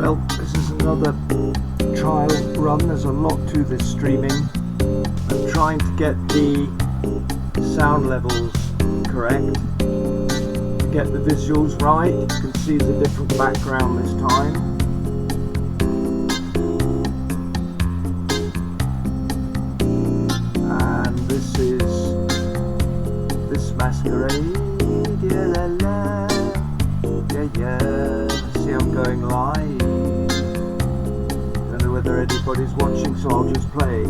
Well, this is another trial run. There's a lot to this streaming. I'm trying to get the sound levels correct, to get the visuals right. You can see the different background this time. And this is this masquerade. Yeah, la, la. Yeah, yeah. See, I'm going live. Don't know whether anybody's watching, so I'll just play.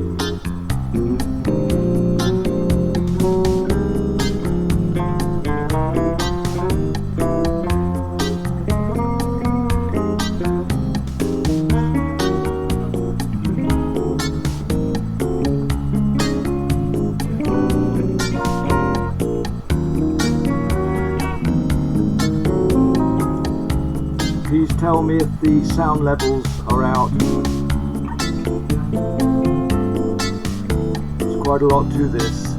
Please tell me if the sound levels are out. There's quite a lot to this.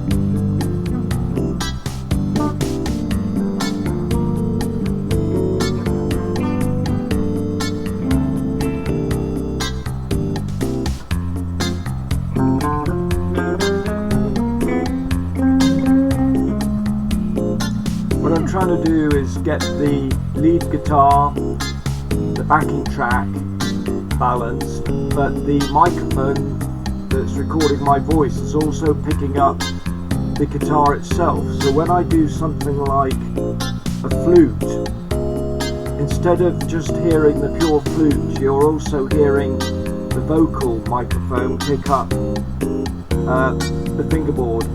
What I'm trying to do is get the lead guitar, the backing track balanced, but the microphone that's recording my voice is also picking up the guitar itself. So when I do something like a flute, instead of just hearing the pure flute, you're also hearing the vocal microphone pick up the fingerboard.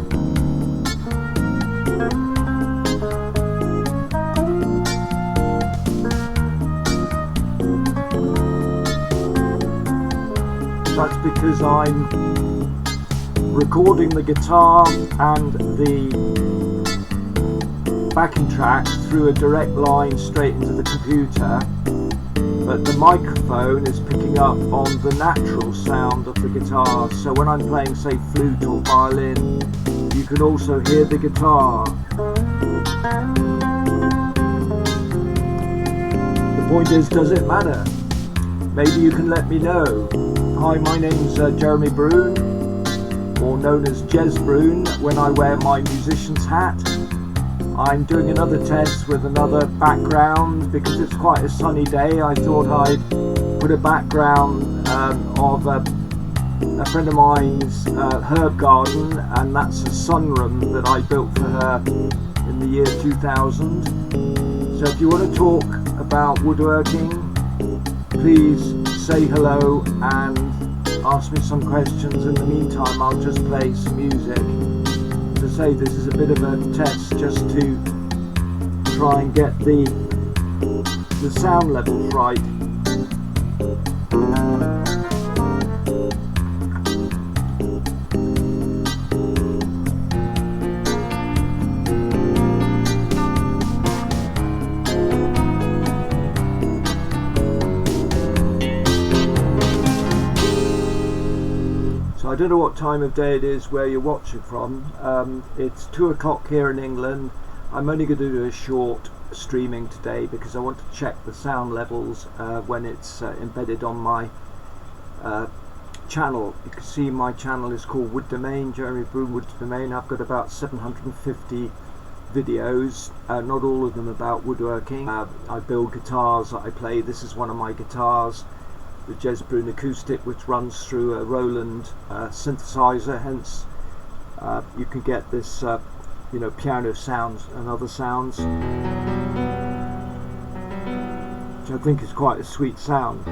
That's because I'm recording the guitar and the backing track through a direct line straight into the computer, but the microphone is picking up on the natural sound of the guitar. So when I'm playing, say, flute or violin, you can also hear the guitar. The point is, does it matter? Maybe you can let me know. Hi, my name's Jeremy Broun, or known as Jez Broun when I wear my musician's hat. I'm doing another test with another background because it's quite a sunny day. I thought I'd put a background of a friend of mine's herb garden, and that's a sunroom that I built for her in the year 2000. So if you want to talk about woodworking, please say hello and ask me some questions. In the meantime, I'll just play some music. As I say, this is a bit of a test just to try and get the sound levels right. I don't know what time of day it is where you're watching from. It's 2 o'clock here in England. I'm only going to do a short streaming today because I want to check the sound levels when it's embedded on my channel. You can see my channel is called Woodomain, Jeremy Broun Woodomain. I've got about 750 videos, not all of them about woodworking. I build guitars that I play. This is one of my guitars, the Jez Broun acoustic, which runs through a Roland synthesizer, hence you can get this piano sounds and other sounds, which I think is quite a sweet sound. I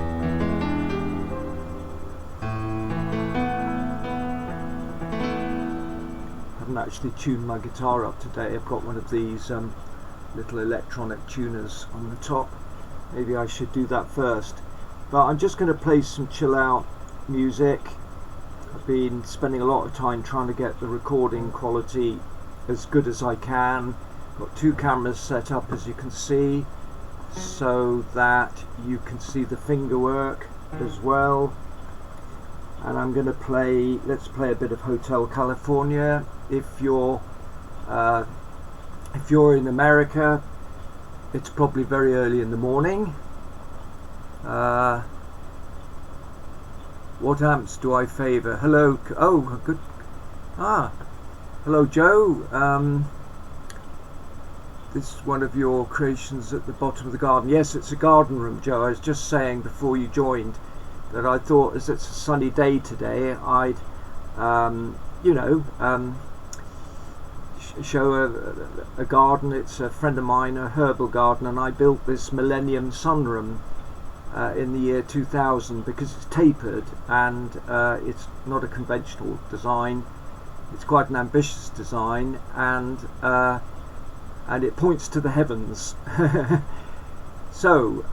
haven't actually tuned my guitar up today. I've got one of these little electronic tuners on the top. Maybe I should do that first. But I'm just going to play some chill out music. I've been spending a lot of time trying to get the recording quality as good as I can. Got 2 cameras set up, as you can see, so that you can see the finger work as well. And I'm going to play, let's play a bit of Hotel California. If you're in America, it's probably very early in the morning. What amps do I favour? Hello. Oh, good. Hello, Joe. This is one of your creations at the bottom of the garden. Yes, it's a garden room, Joe. I was just saying before you joined that I thought, as it's a sunny day today, I'd, show a garden. It's a friend of mine, a herbal garden, and I built this Millennium sunroom in the year 2000 because it's tapered and it's not a conventional design. It's quite an ambitious design, and it points to the heavens. So,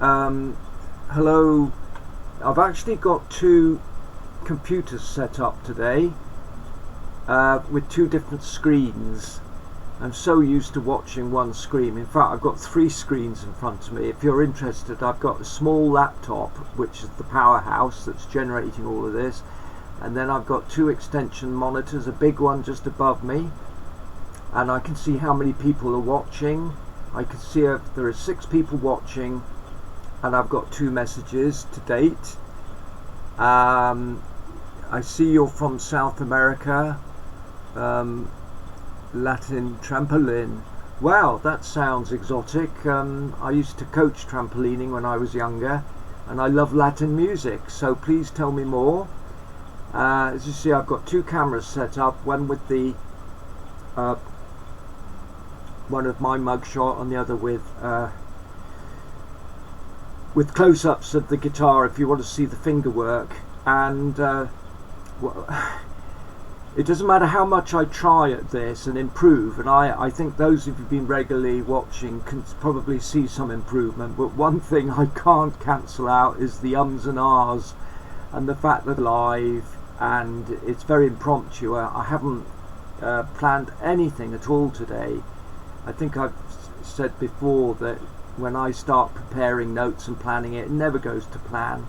hello. I've actually got two computers set up today with two different screens. I'm so used to watching one screen. In fact, I've got three screens in front of me. If you're interested, I've got a small laptop, which is the powerhouse that's generating all of this. And then I've got two extension monitors, a big one just above me. And I can see how many people are watching. I can see if there are 6 people watching. And I've got 2 messages to date. I see you're from South America. Latin trampoline. Wow, that sounds exotic. I used to coach trampolining when I was younger, and I love Latin music, so please tell me more. As you see, I've got 2 cameras set up, one with the one of my mugshot and the other with close-ups of the guitar if you want to see the finger work. And it doesn't matter how much I try at this and improve, and I think those of you who've been regularly watching can probably see some improvement, but one thing I can't cancel out is the ums and ahs and the fact that live and it's very impromptu. I haven't planned anything at all today. I think I've said before that when I start preparing notes and planning it never goes to plan.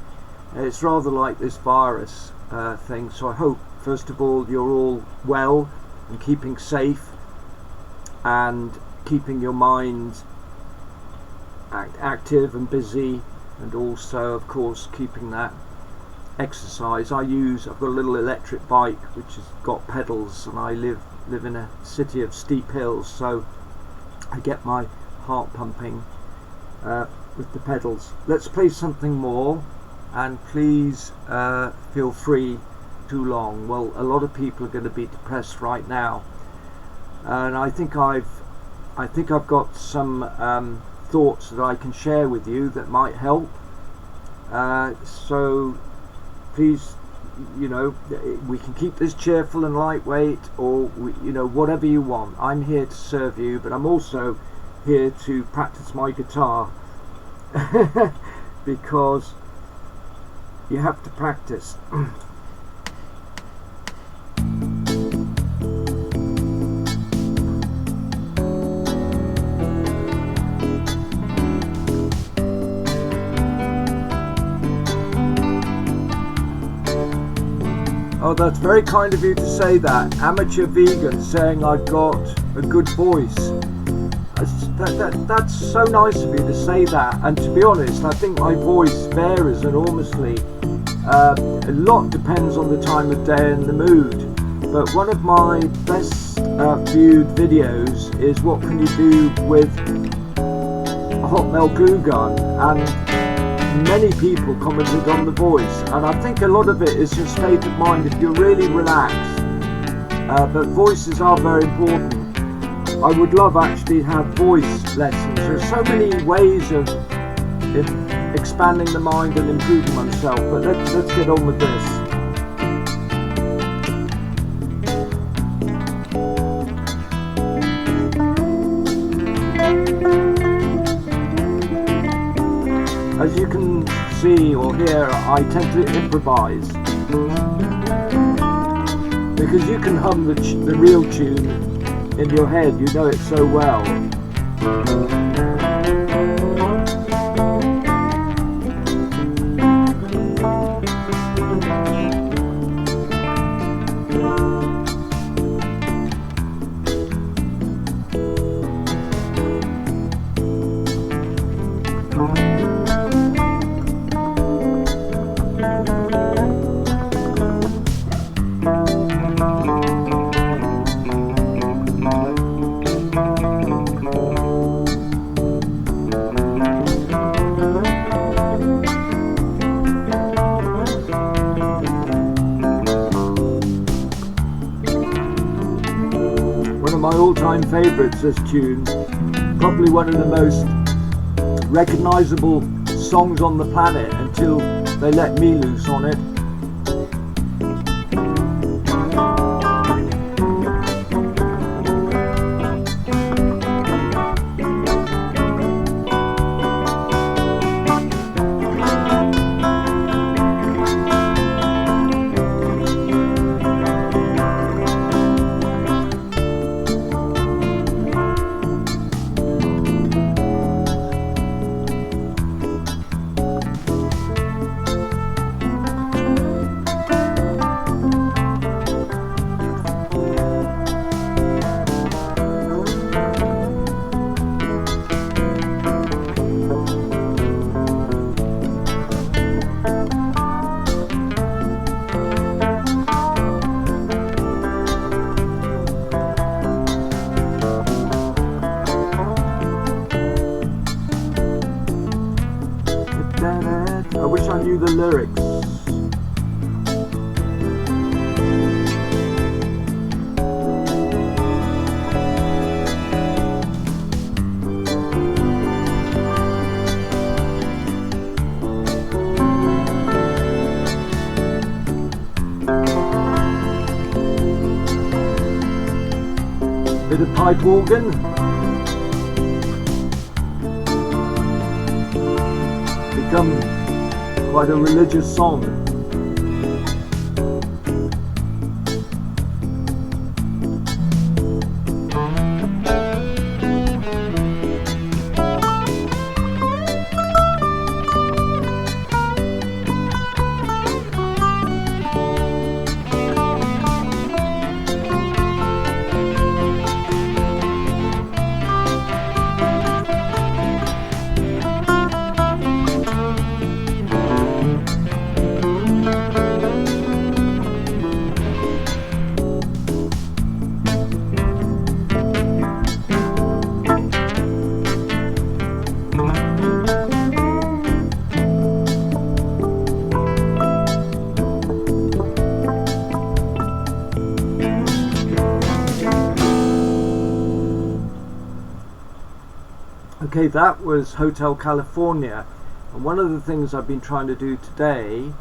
It's rather like this virus thing, so I hope first of all you're all well and keeping safe and keeping your mind active and busy, and also of course keeping that exercise. I've got a little electric bike which has got pedals, and I live in a city of steep hills, so I get my heart pumping with the pedals. Let's play something more, and please feel free. Too long. Well, a lot of people are going to be depressed right now, and I think I've got some thoughts that I can share with you that might help. So please, we can keep this cheerful and lightweight, or whatever you want. I'm here to serve you, but I'm also here to practice my guitar because you have to practice. Oh, that's very kind of you to say that. Amateur vegan saying I've got a good voice. That's so nice of you to say that. And to be honest, I think my voice varies enormously. A lot depends on the time of day and the mood. But one of my best viewed videos is what can you do with a hot melt glue gun, and many people commented on the voice, and I think a lot of it is your state of mind if you're really relaxed, but voices are very important. I would love actually to have voice lessons. There's so many ways of expanding the mind and improving oneself, but let's get on with this. As you can see or hear, I tend to improvise because you can hum the real tune in your head, you know it so well. all-time favourites, this tune. Probably one of the most recognisable songs on the planet until they let me loose on it. I wish I knew the lyrics. Bit of pipe organ. Become quite a religious song. Okay, that was Hotel California, and one of the things I've been trying to do today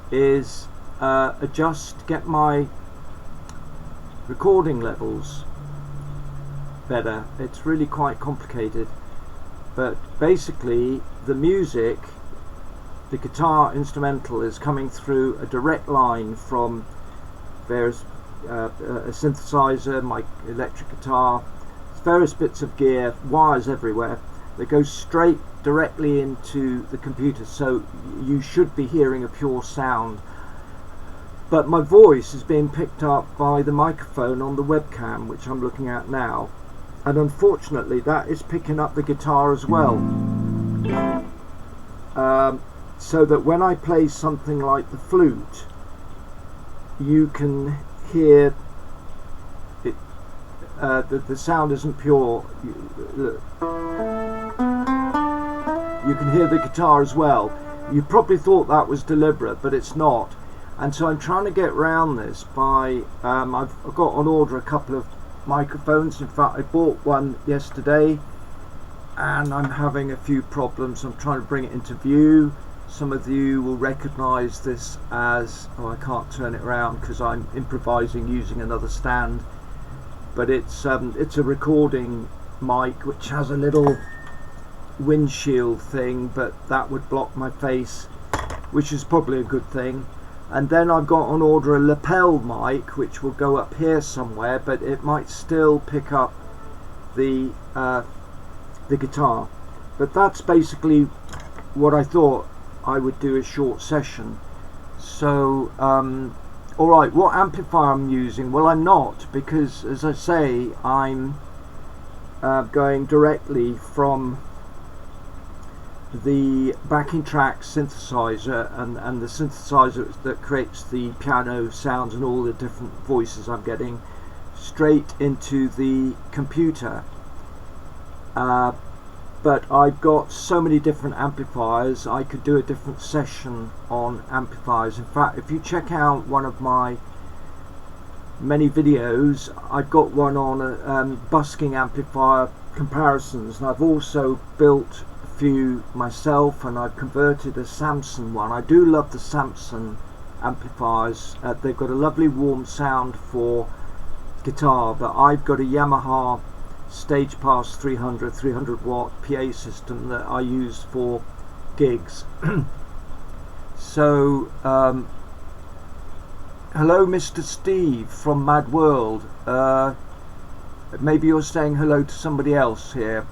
is get my recording levels better. It's really quite complicated, but basically the music, the guitar instrumental, is coming through a direct line from various a synthesizer, my electric guitar, various bits of gear, wires everywhere, that goes straight directly into the computer, so you should be hearing a pure sound. But my voice is being picked up by the microphone on the webcam, which I'm looking at now, and unfortunately that is picking up the guitar as well, so that when I play something like the flute, you can hear the sound isn't pure. You can hear the guitar as well. You probably thought that was deliberate, but it's not. And so I'm trying to get around this by I've got on order a couple of microphones. In fact, I bought one yesterday and I'm having a few problems. I'm trying to bring it into view. Some of you will recognize this as, oh, I can't turn it around because I'm improvising using another stand. But it's a recording mic which has a little windshield thing, but that would block my face, which is probably a good thing. And then I've got on order a lapel mic which will go up here somewhere, but it might still pick up the guitar. But that's basically what I thought I would do a short session. So alright, what amplifier I'm using? Well, I'm not, because as I say, I'm going directly from the backing track synthesizer and the synthesizer that creates the piano sounds and all the different voices I'm getting straight into the computer. But I've got so many different amplifiers, I could do a different session on amplifiers. In fact, if you check out one of my many videos. I've got one on busking amplifier comparisons, and I've also built a few myself, and I've converted a Samson one. I do love the Samson amplifiers. They've got a lovely warm sound for guitar, but I've got a Yamaha Stage Pass 300 watt PA system that I use for gigs. So hello Mr. Steve from Mad World. Maybe you're saying hello to somebody else here.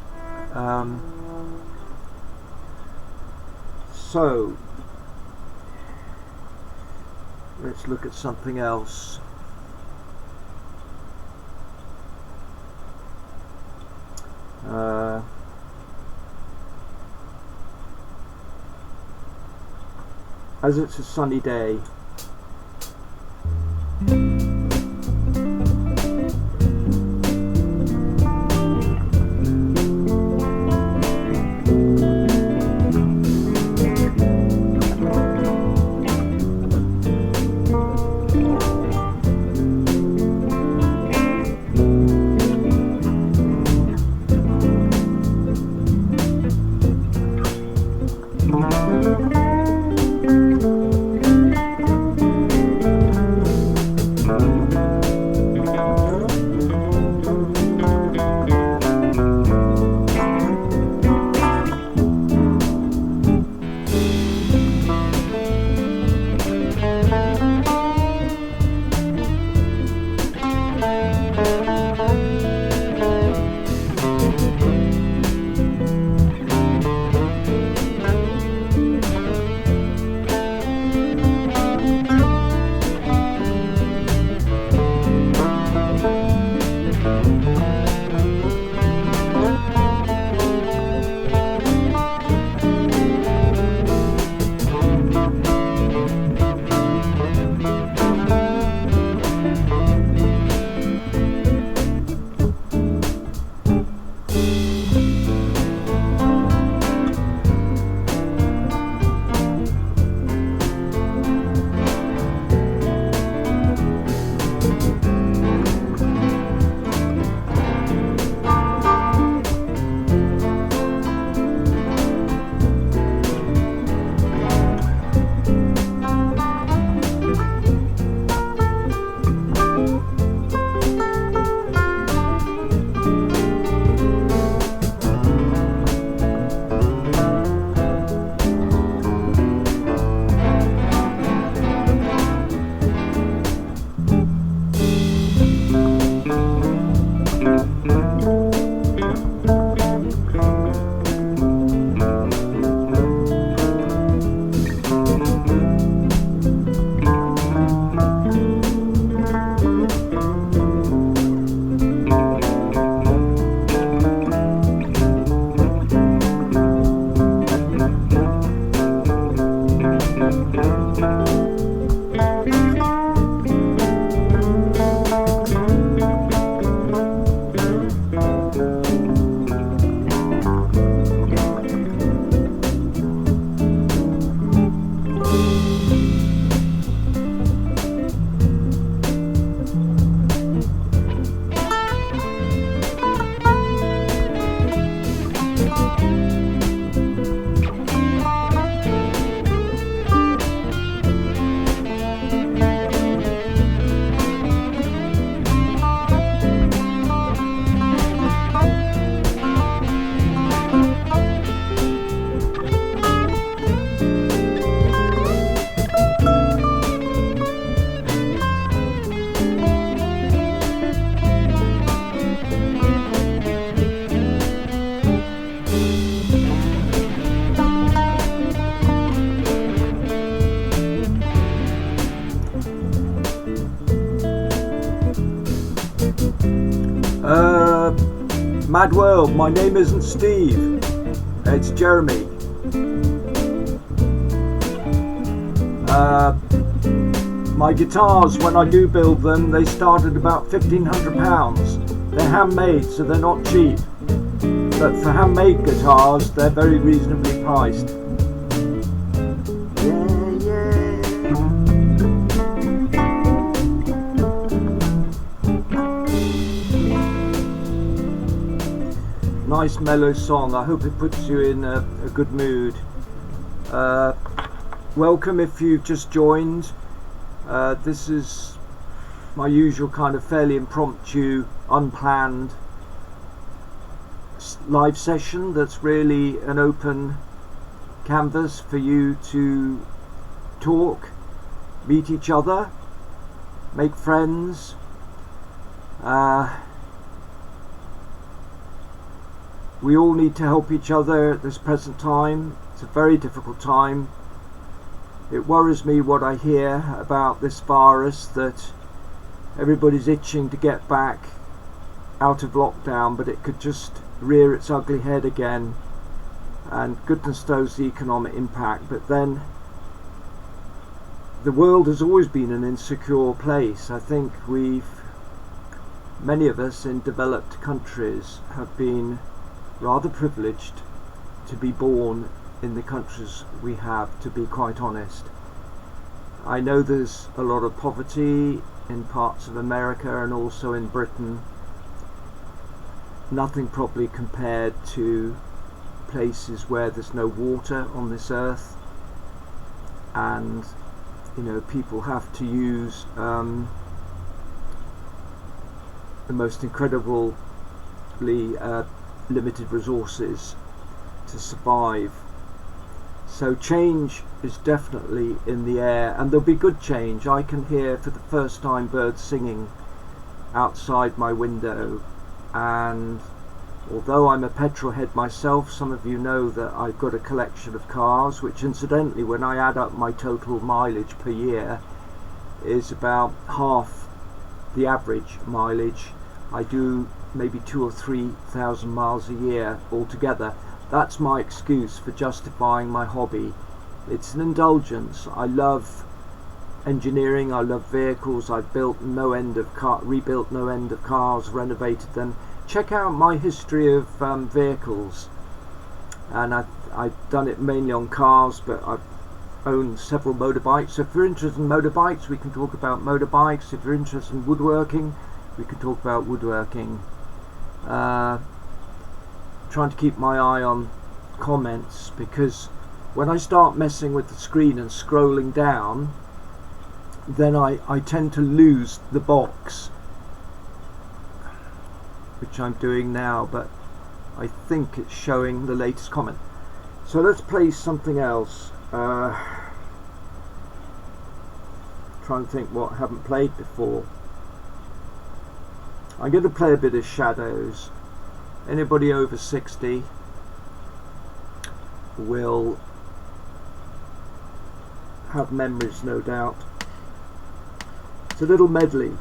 So let's look at something else. As it's a sunny day. Mad World, my name isn't Steve, it's Jeremy. My guitars, when I do build them, they start at about £1,500. They're handmade, so they're not cheap. But for handmade guitars, they're very reasonably priced. Yeah, yeah. Nice mellow song. I hope it puts you in a good mood. Welcome if you've just joined. This is my usual kind of fairly impromptu, unplanned live session that's really an open canvas for you to talk, meet each other, make friends. We all need to help each other at this present time. It's a very difficult time. It worries me what I hear about this virus, that everybody's itching to get back out of lockdown, but it could just rear its ugly head again, and goodness knows the economic impact. But then the world has always been an insecure place. I think many of us in developed countries have been rather privileged to be born in the countries we have, to be quite honest. I know there's a lot of poverty in parts of America and also in Britain. Nothing probably compared to places where there's no water on this earth, and people have to use the most incredibly limited resources to survive. So change is definitely in the air, and there'll be good change. I can hear for the first time birds singing outside my window, and although I'm a petrol head myself, some of you know that I've got a collection of cars, which incidentally, when I add up my total mileage per year, is about half the average mileage. I do maybe 2,000 or 3,000 miles a year altogether. That's my excuse for justifying my hobby. It's an indulgence. I love engineering, I love vehicles. I've rebuilt no end of cars, renovated them. Check out my history of vehicles, and I've done it mainly on cars, but I've owned several motorbikes. So if you're interested in motorbikes, we can talk about motorbikes. If you're interested in woodworking, we can talk about woodworking. Trying to keep my eye on comments, because when I start messing with the screen and scrolling down, then I tend to lose the box, which I'm doing now, but I think it's showing the latest comment. So let's play something else. Trying to think what I haven't played before. I'm going to play a bit of Shadows. Anybody over 60 will have memories, no doubt. It's a little medley.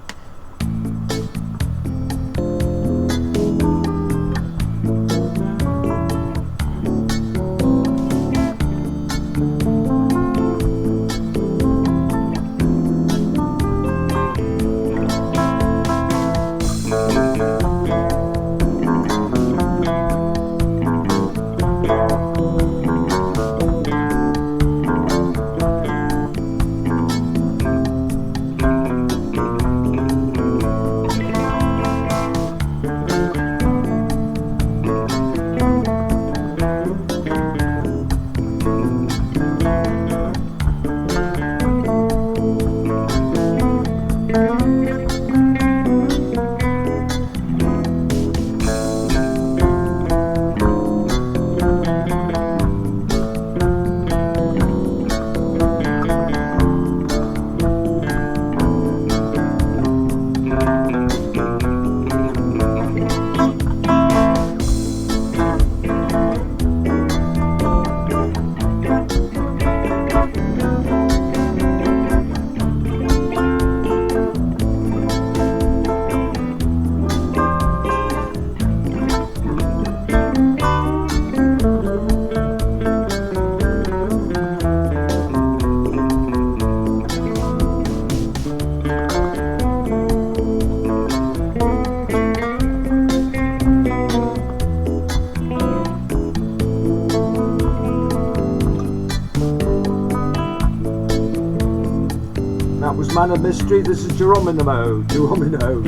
That was Man of Mystery. This is Geronimo. Geronimo.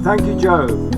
Thank you, Joe.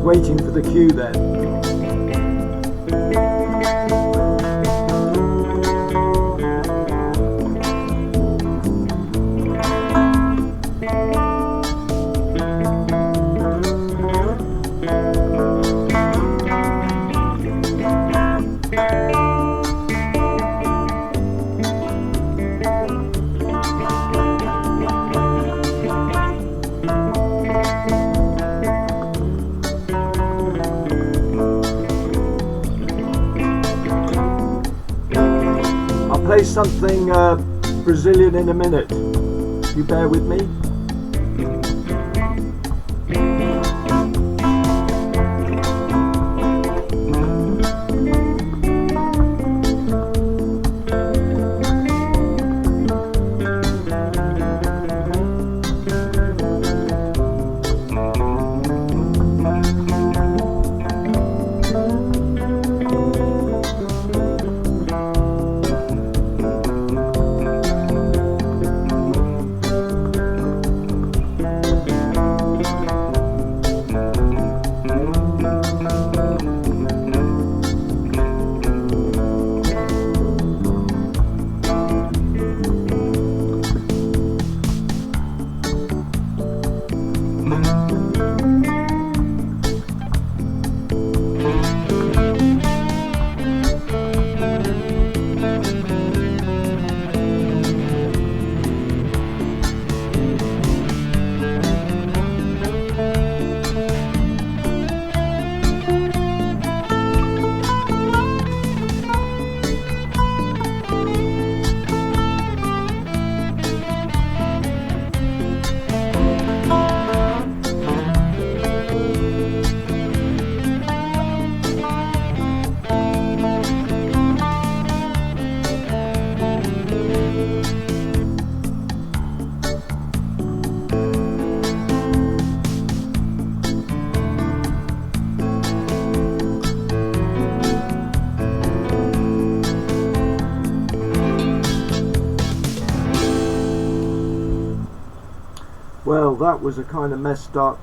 Waiting for the cue then. Play something Brazilian in a minute. You bear with me. Well, that was a kind of messed up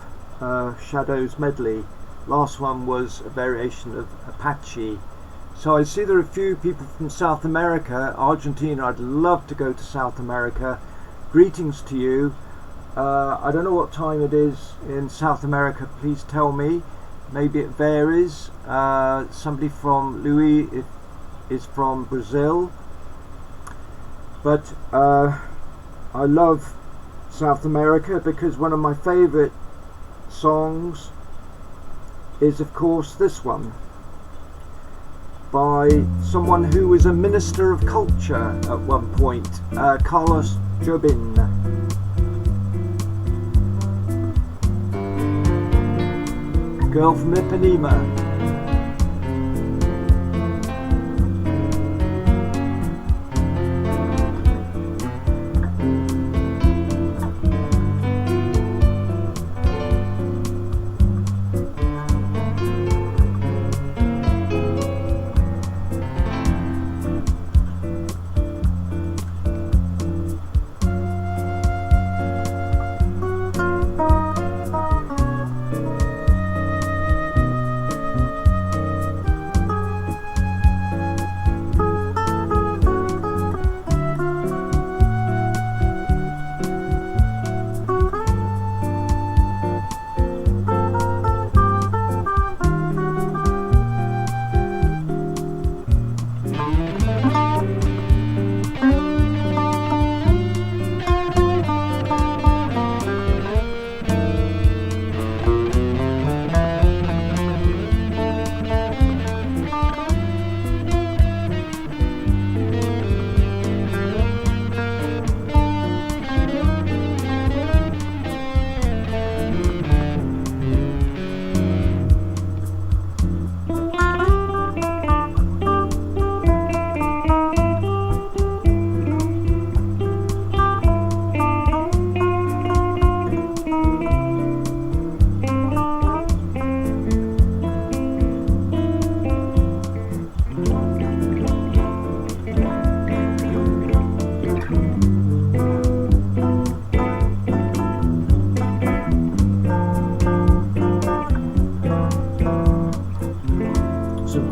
Shadows medley. Last one was a variation of Apache. So I see there are a few people from South America, Argentina. I'd love to go to South America. Greetings to you. I don't know what time it is in South America. Please tell me. Maybe it varies. Somebody from Louis is from Brazil. But I love South America because one of my favorite songs is, of course, this one by someone who was a minister of culture at one point, Carlos Jobim. Girl from Ipanema.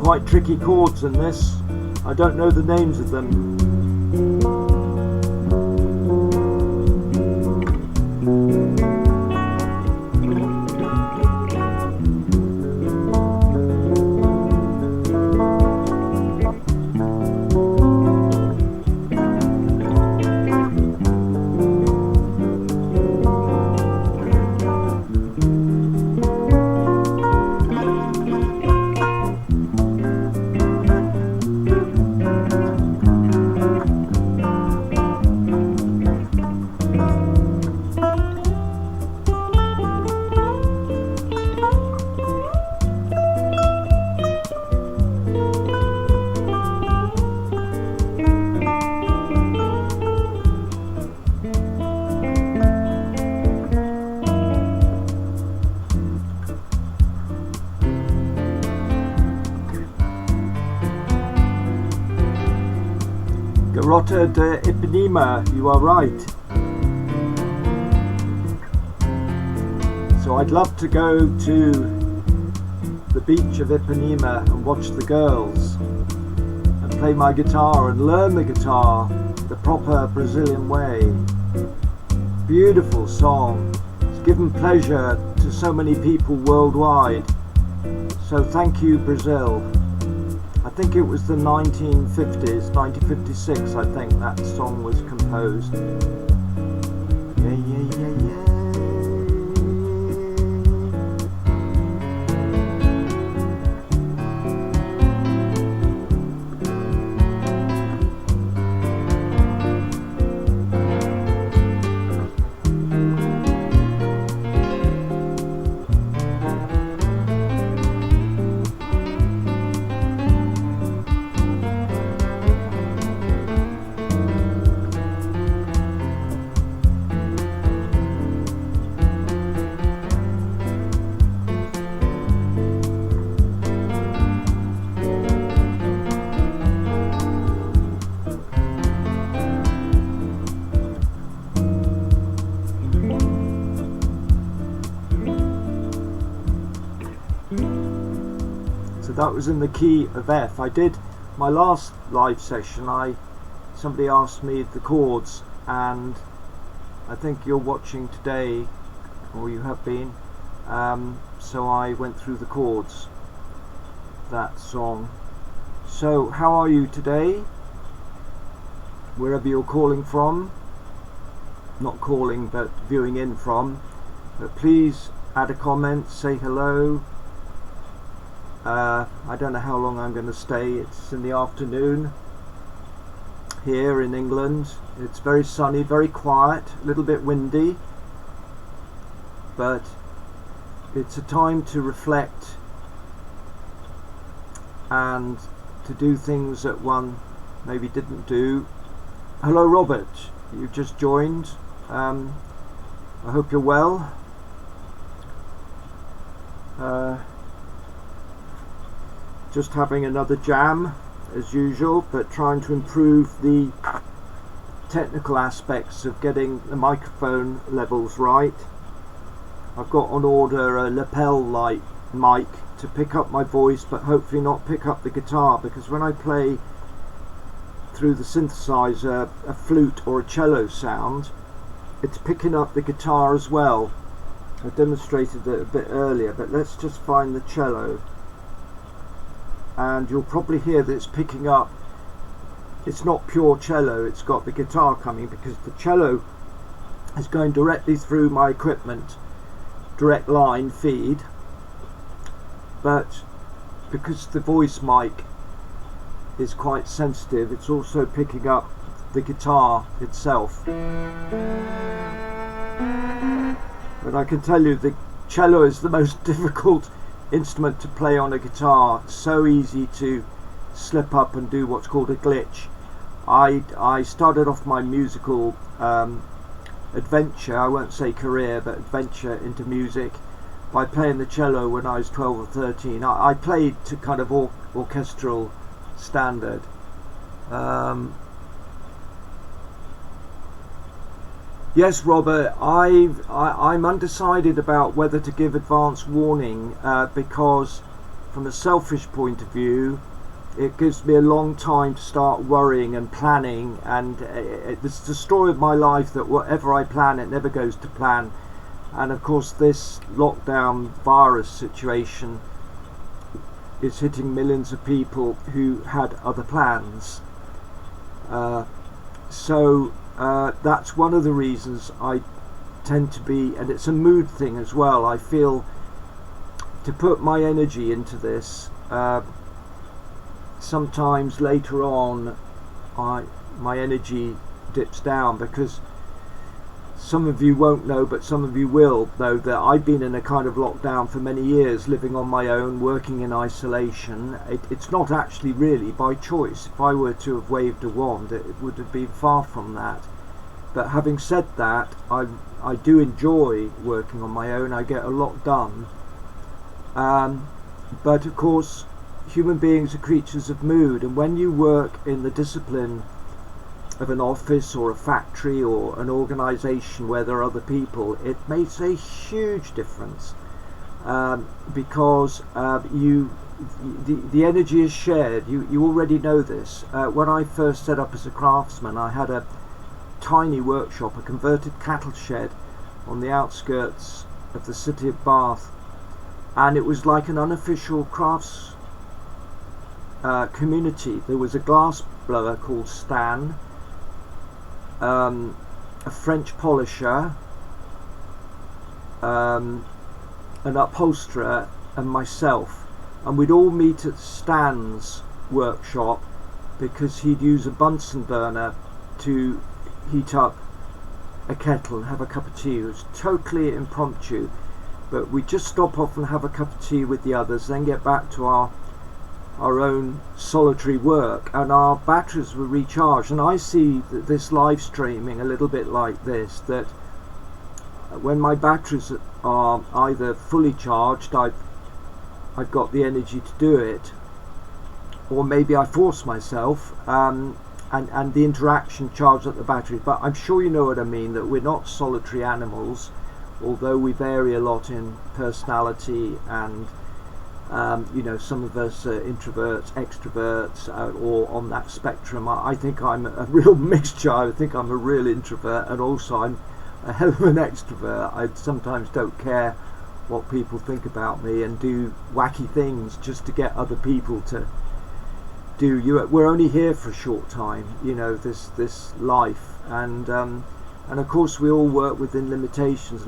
quite tricky chords in this. I don't know the names of them. Garota de Ipanema, you are right. So I'd love to go to the beach of Ipanema and watch the girls and play my guitar and learn the guitar the proper Brazilian way. Beautiful song. It's given pleasure to so many people worldwide. So thank you, Brazil. I think it was the 1950s, 1956 I think that song was composed. Yeah, yeah, yeah, yeah. That was in the key of F. I did my last live session, somebody asked me the chords, and I think you're watching today, or you have been, so I went through the chords, that song. So how are you today, wherever you're calling from? Not calling, but viewing in from. But please add a comment, say hello. I don't know how long I'm going to stay. It's in the afternoon here in England. It's very sunny, very quiet, a little bit windy, but it's a time to reflect and to do things that one maybe didn't do. Hello Robert, you've just joined. I hope you're well. Just having another jam as usual, but trying to improve the technical aspects of getting the microphone levels right. I've got on order a lapel light mic to pick up my voice, but hopefully not pick up the guitar, because when I play through the synthesizer a flute or a cello sound, it's picking up the guitar as well. I demonstrated it a bit earlier, but let's just find the cello. And you'll probably hear that it's picking up, it's not pure cello, it's got the guitar coming, because the cello is going directly through my equipment, direct line feed, but because the voice mic is quite sensitive, it's also picking up the guitar itself. But I can tell you the cello is the most difficult instrument to play on a guitar. It's so easy to slip up and do what's called a glitch. I started off my musical adventure, I won't say career, but adventure into music by playing the cello when I was 12 or 13. I played to kind of orchestral standard. Yes, Robert, I'm undecided about whether to give advance warning because from a selfish point of view, it gives me a long time to start worrying and planning, and it's the story of my life that whatever I plan, it never goes to plan. And of course this lockdown virus situation is hitting millions of people who had other plans. So that's one of the reasons I tend to be, and it's a mood thing as well, I feel to put my energy into this, sometimes later on my energy dips down, because some of you won't know, but some of you will know that I've been in a kind of lockdown for many years, living on my own, working in isolation. It's not actually really by choice. If I were to have waved a wand, it would have been far from that. But having said that, I do enjoy working on my own. I get a lot done. But of course, human beings are creatures of mood, and when you work in the discipline of an office or a factory or an organization where there are other people, it makes a huge difference, because the energy is shared. You already know this. When I first set up as a craftsman, I had a tiny workshop, a converted cattle shed on the outskirts of the city of Bath, and it was like an unofficial crafts community. There was a glass blower called Stan, a French polisher, an upholsterer, and myself, and we'd all meet at Stan's workshop because he'd use a Bunsen burner to heat up a kettle and have a cup of tea. It was totally impromptu, but we'd just stop off and have a cup of tea with the others, then get back to our own solitary work, and our batteries were recharged. And I see this live streaming a little bit like this, that when my batteries are either fully charged, I've got the energy to do it, or maybe I force myself, and the interaction charged up the battery. But I'm sure you know what I mean, that we're not solitary animals, although we vary a lot in personality, and you know, some of us are introverts, extroverts, or on that spectrum. I think I'm a real mixture. I think I'm a real introvert, and also I'm a hell of an extrovert. I sometimes don't care what people think about me, and do wacky things just to get other people to do. We're only here for a short time, you know, this life, and of course we all work within limitations,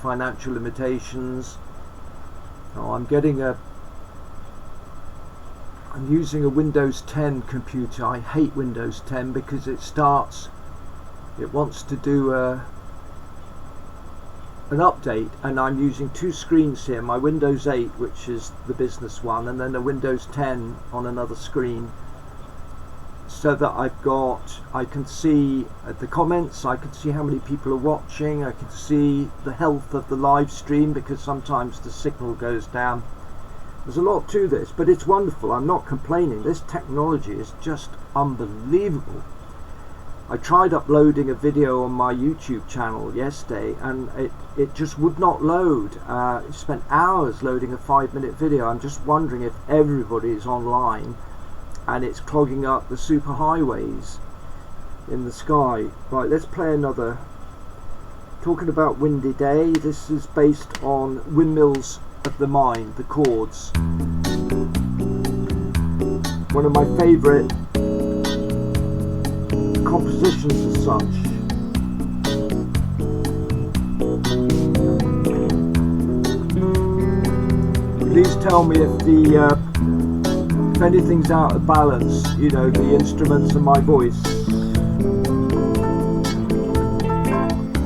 financial limitations. Oh, I'm using a Windows 10 computer. I hate Windows 10 because it wants to do an update, and I'm using two screens here, my Windows 8, which is the business one, and then a Windows 10 on another screen, so that I can see the comments, I can see how many people are watching, I can see the health of the live stream, because sometimes the signal goes down. There's a lot to this, but it's wonderful. I'm not complaining. This technology is just unbelievable. I tried uploading a video on my YouTube channel yesterday, and it just would not load. It spent hours loading a 5-minute video. I'm just wondering if everybody is online and it's clogging up the superhighways in the sky. Right, let's play another. Talking about Windy Day, this is based on Windmills of the Mind, the chords. One of my favourite compositions as such. Please tell me if anything's out of balance, you know, the instruments and my voice.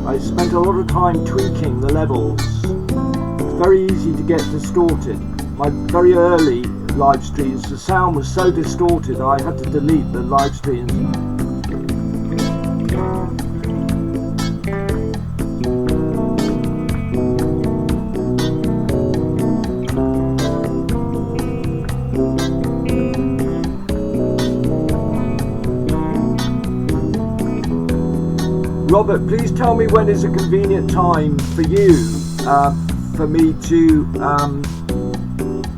I spent a lot of time tweaking the levels. It's very easy to get distorted. My very early live streams, the sound was so distorted I had to delete the live streams. Robert, please tell me when is a convenient time for you, for me to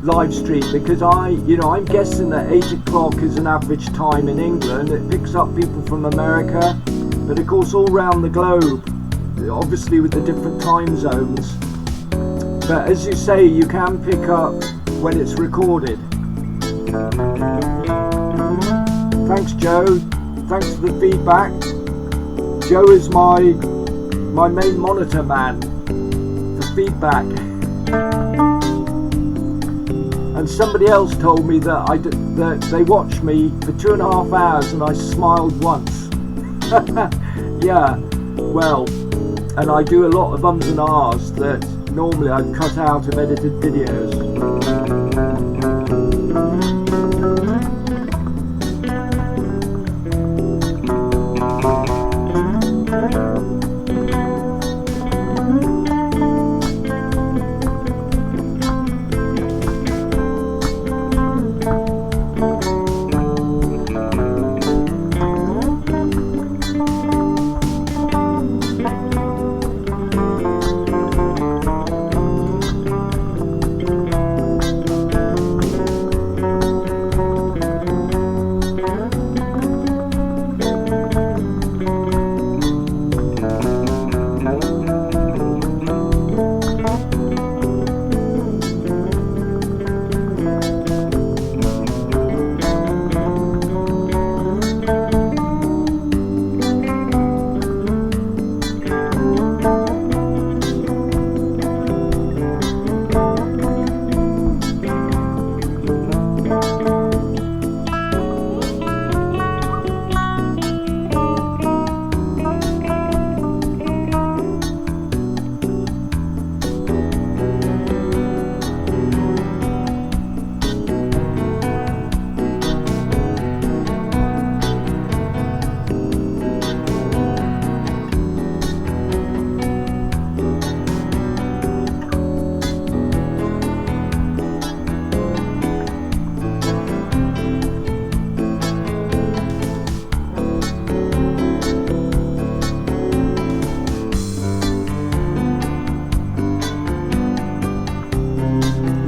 live stream, because I'm guessing that 8 o'clock is an average time in England. It picks up people from America, but of course all around the globe, obviously with the different time zones. But as you say, you can pick up when it's recorded. Thanks, Joe. Thanks for the feedback. Joe is my main monitor man for feedback. And somebody else told me that they watched me for 2.5 hours and I smiled once. Yeah, well, and I do a lot of ums and ahs that normally I'd cut out of edited videos.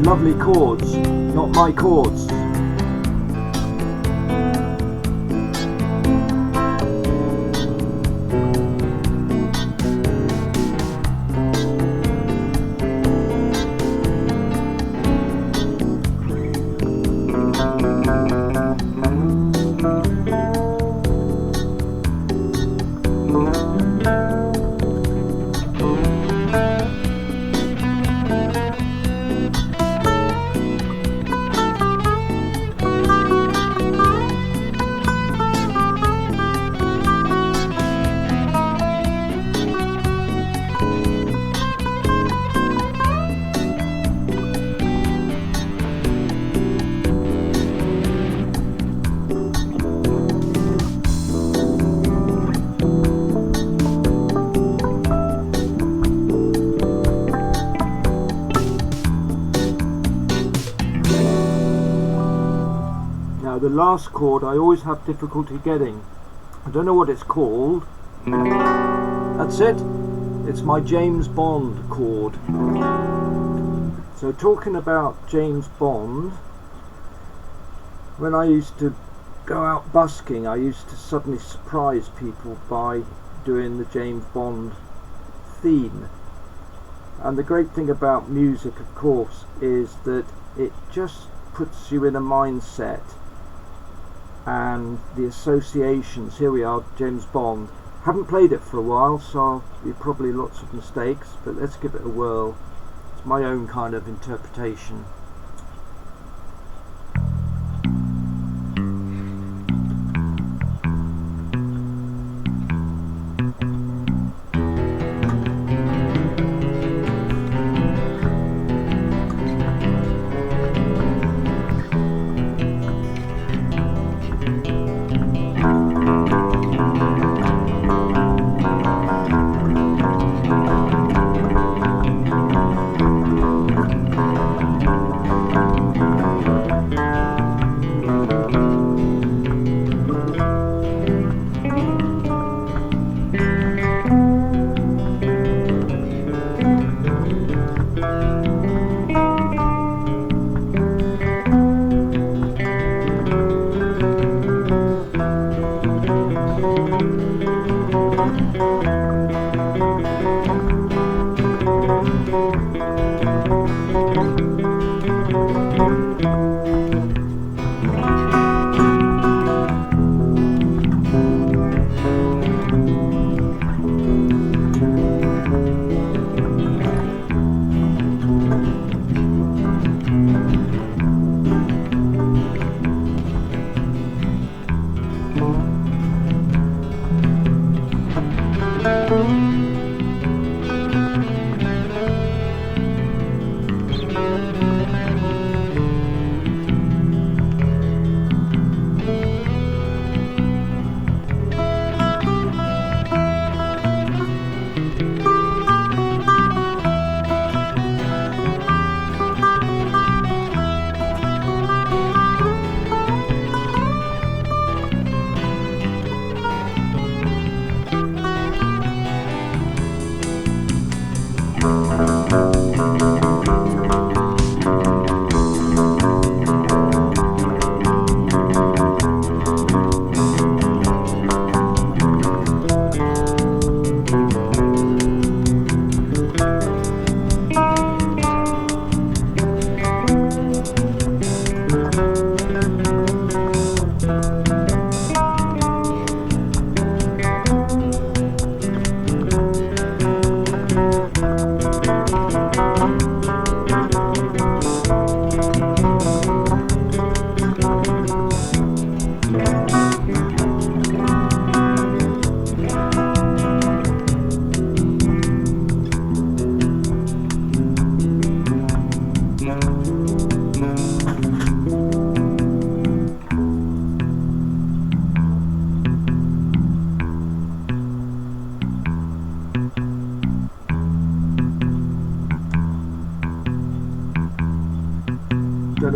Lovely chords, not my chords. The last chord I always have difficulty getting. I don't know what it's called. That's it. It's my James Bond chord. So talking about James Bond, when I used to go out busking, I used to suddenly surprise people by doing the James Bond theme. And the great thing about music, of course, is that it just puts you in a mindset, and the associations. Here we are, James Bond. Haven't played it for a while, so I'll be probably lots of mistakes, but let's give it a whirl. It's my own kind of interpretation.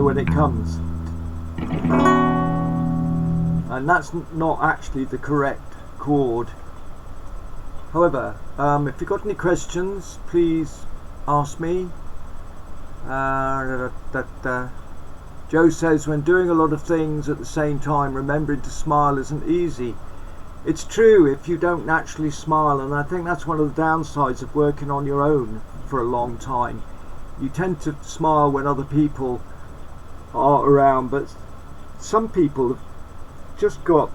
when it comes. And that's not actually the correct chord. However, if you've got any questions, please ask me. Joe says, when doing a lot of things at the same time, remembering to smile isn't easy. It's true if you don't naturally smile, and I think that's one of the downsides of working on your own for a long time. You tend to smile when other people are around, but some people have just got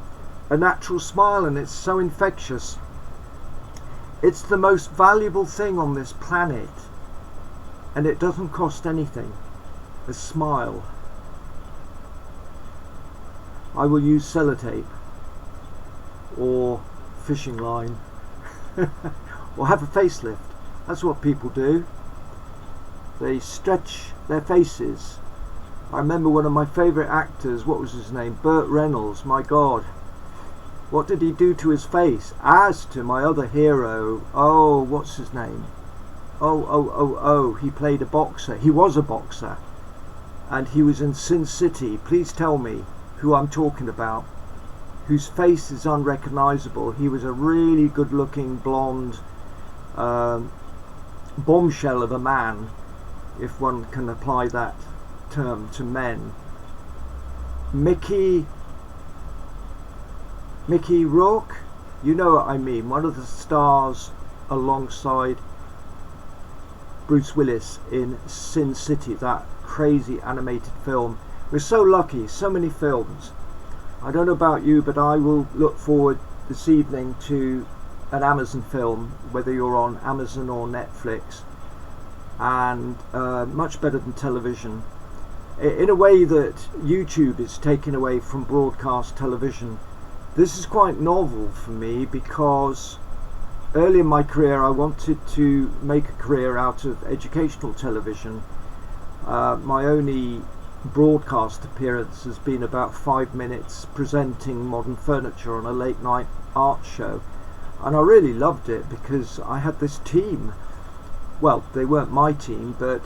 a natural smile and it's so infectious. It's the most valuable thing on this planet, and it doesn't cost anything. A smile. I will use sellotape or fishing line or have a facelift. That's what people do. They stretch their faces. I remember one of my favourite actors, what was his name? Burt Reynolds. My God, what did he do to his face? As to my other hero, oh, what's his name? Oh, he played a boxer. He was a boxer, and he was in Sin City. Please tell me who I'm talking about, whose face is unrecognisable. He was a really good looking blonde bombshell of a man, if one can apply that term to men. Mickey Rourke, you know what I mean, one of the stars alongside Bruce Willis in Sin City, that crazy animated film. We're so lucky, so many films. I don't know about you, but I will look forward this evening to an Amazon film, whether you're on Amazon or Netflix, and much better than television, in a way that YouTube is taken away from broadcast television. This is quite novel for me, because early in my career I wanted to make a career out of educational television. My only broadcast appearance has been about 5 minutes presenting modern furniture on a late night art show, and I really loved it because I had this team. Well, they weren't my team, but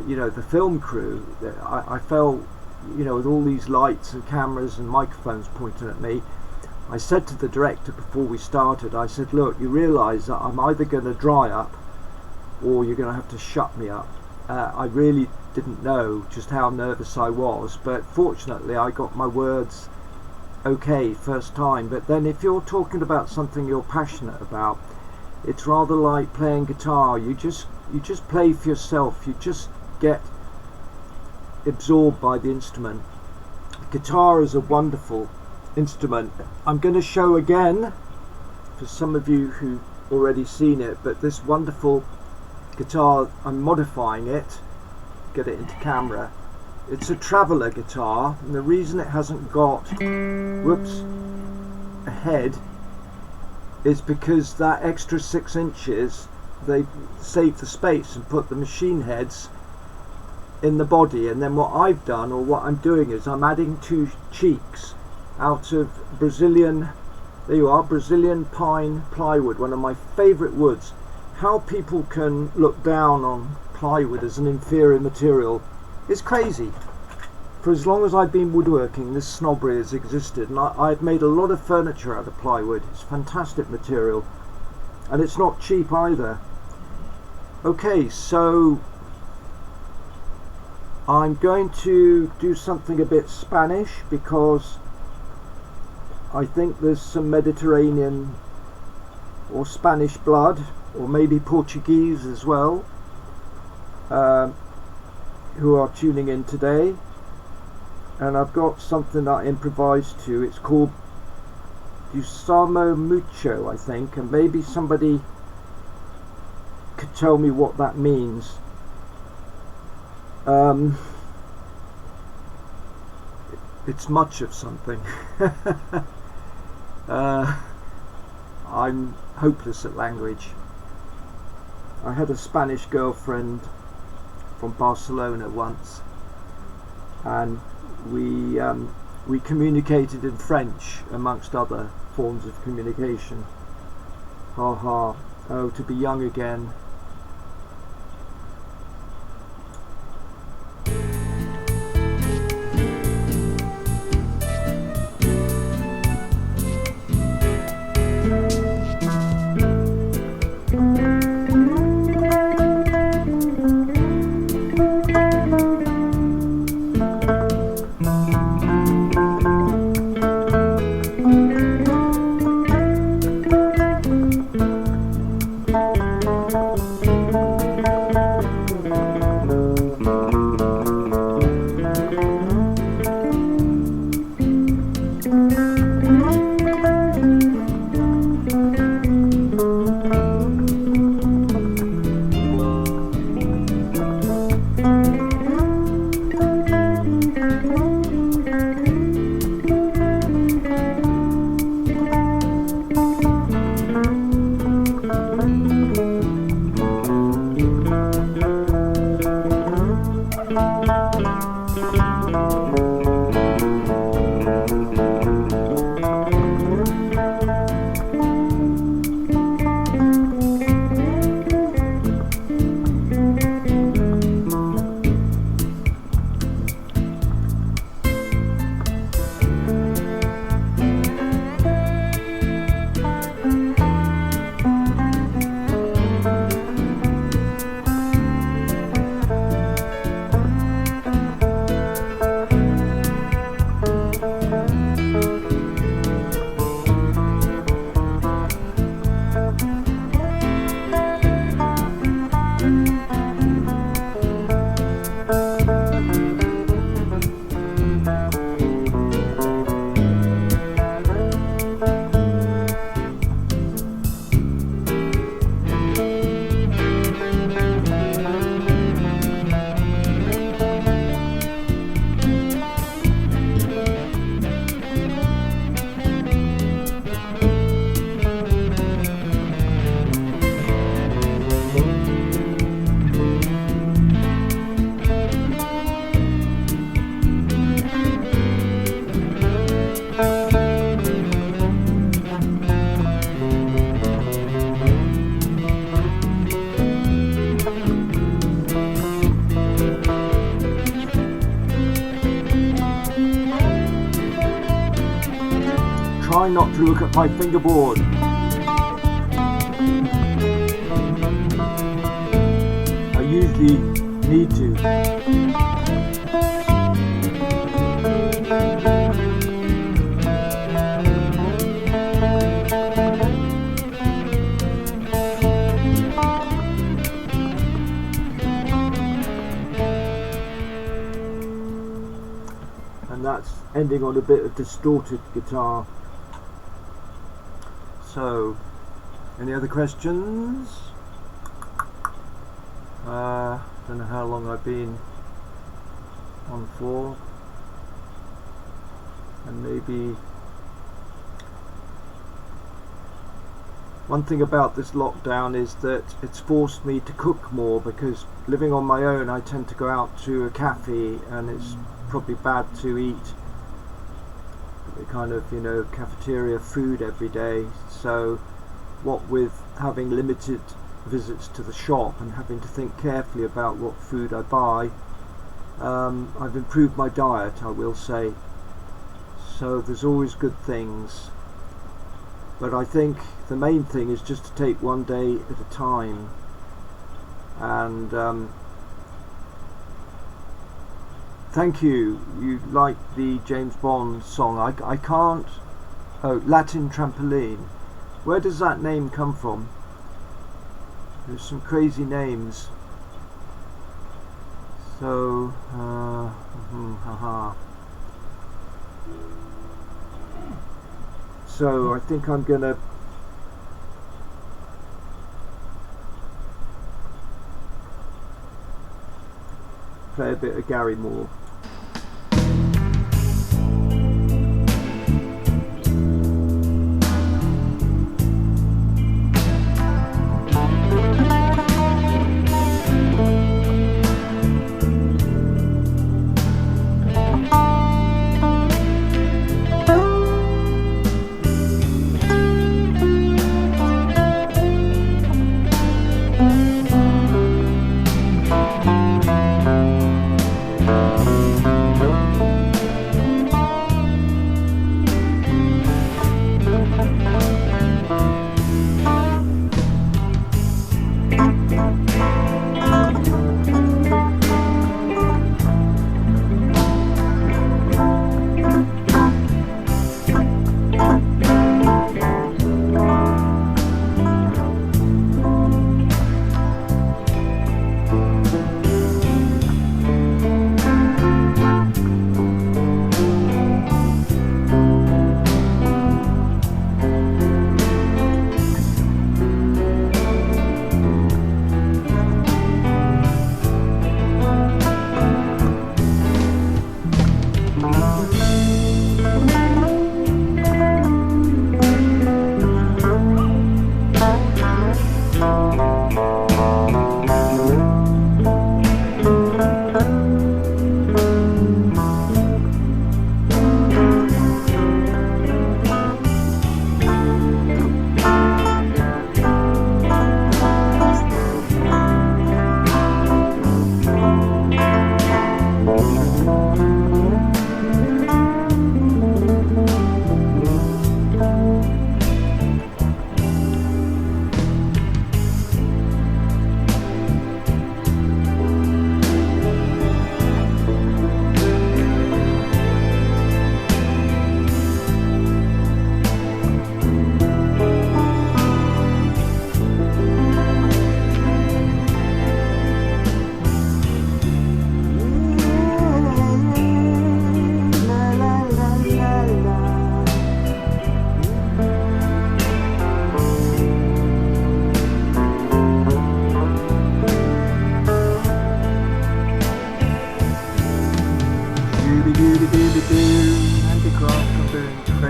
you know, the film crew. I felt, you know, with all these lights and cameras and microphones pointing at me, I said to the director before we started, I said, look, you realise that I'm either going to dry up or you're going to have to shut me up. I really didn't know just how nervous I was, but fortunately I got my words okay first time. But then if you're talking about something you're passionate about, it's rather like playing guitar. You just play for yourself. You just get absorbed by the instrument. Guitar is a wonderful instrument. I'm going to show again for some of you who've already seen it, but this wonderful guitar, I'm modifying it, get it into camera. It's a traveller guitar, and the reason it hasn't got a head is because that extra 6 inches, they saved the space and put the machine heads in the body. And then what I've done, or what I'm doing, is I'm adding 2 cheeks out of Brazilian, there you are, Brazilian pine plywood, one of my favourite woods. How people can look down on plywood as an inferior material is crazy. For as long as I've been woodworking, this snobbery has existed, and I've made a lot of furniture out of plywood. It's fantastic material, and it's not cheap either. Okay, so I'm going to do something a bit Spanish, because I think there's some Mediterranean or Spanish blood, or maybe Portuguese as well, who are tuning in today. And I've got something that I improvised to. It's called Usamo Mucho, I think, and maybe somebody could tell me what that means. It's much of something. I'm hopeless at language. I had a Spanish girlfriend from Barcelona once, and we communicated in French amongst other forms of communication. Ha ha. Oh, to be young again. Try not to look at my fingerboard. I usually need to. And that's ending on a bit of distorted guitar. So, any other questions? Don't know how long I've been on for, and maybe one thing about this lockdown is that it's forced me to cook more, because living on my own I tend to go out to a cafe, and it's probably bad to eat the kind of, cafeteria food every day. So what with having limited visits to the shop and having to think carefully about what food I buy, I've improved my diet, I will say. So there's always good things, but I think the main thing is just to take one day at a time. And thank you. You like the James Bond song. I can't. Oh, Latin Trampoline. Where does that name come from? There's some crazy names. So, So I think I'm gonna play a bit of Gary Moore.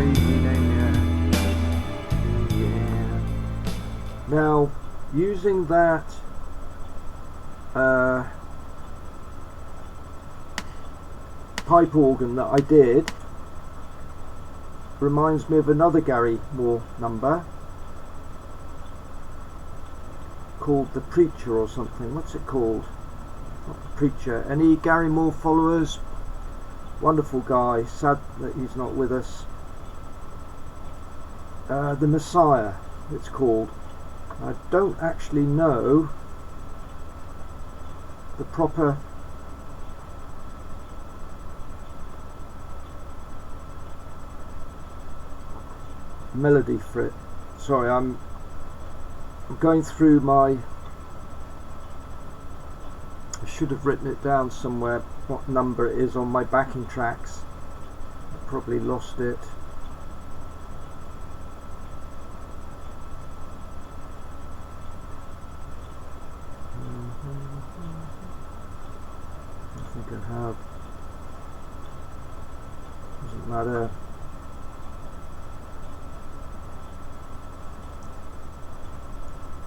crazy name, yeah. Now, using that pipe organ that I did reminds me of another Gary Moore number called The Preacher or something. What's it called? Not The Preacher. Any Gary Moore followers? Wonderful guy. Sad that he's not with us. The Messiah, it's called. I don't actually know the proper melody for it. Sorry, I'm going through my, I should have written it down somewhere what number it is on my backing tracks. I probably lost it. I think I have. Doesn't matter.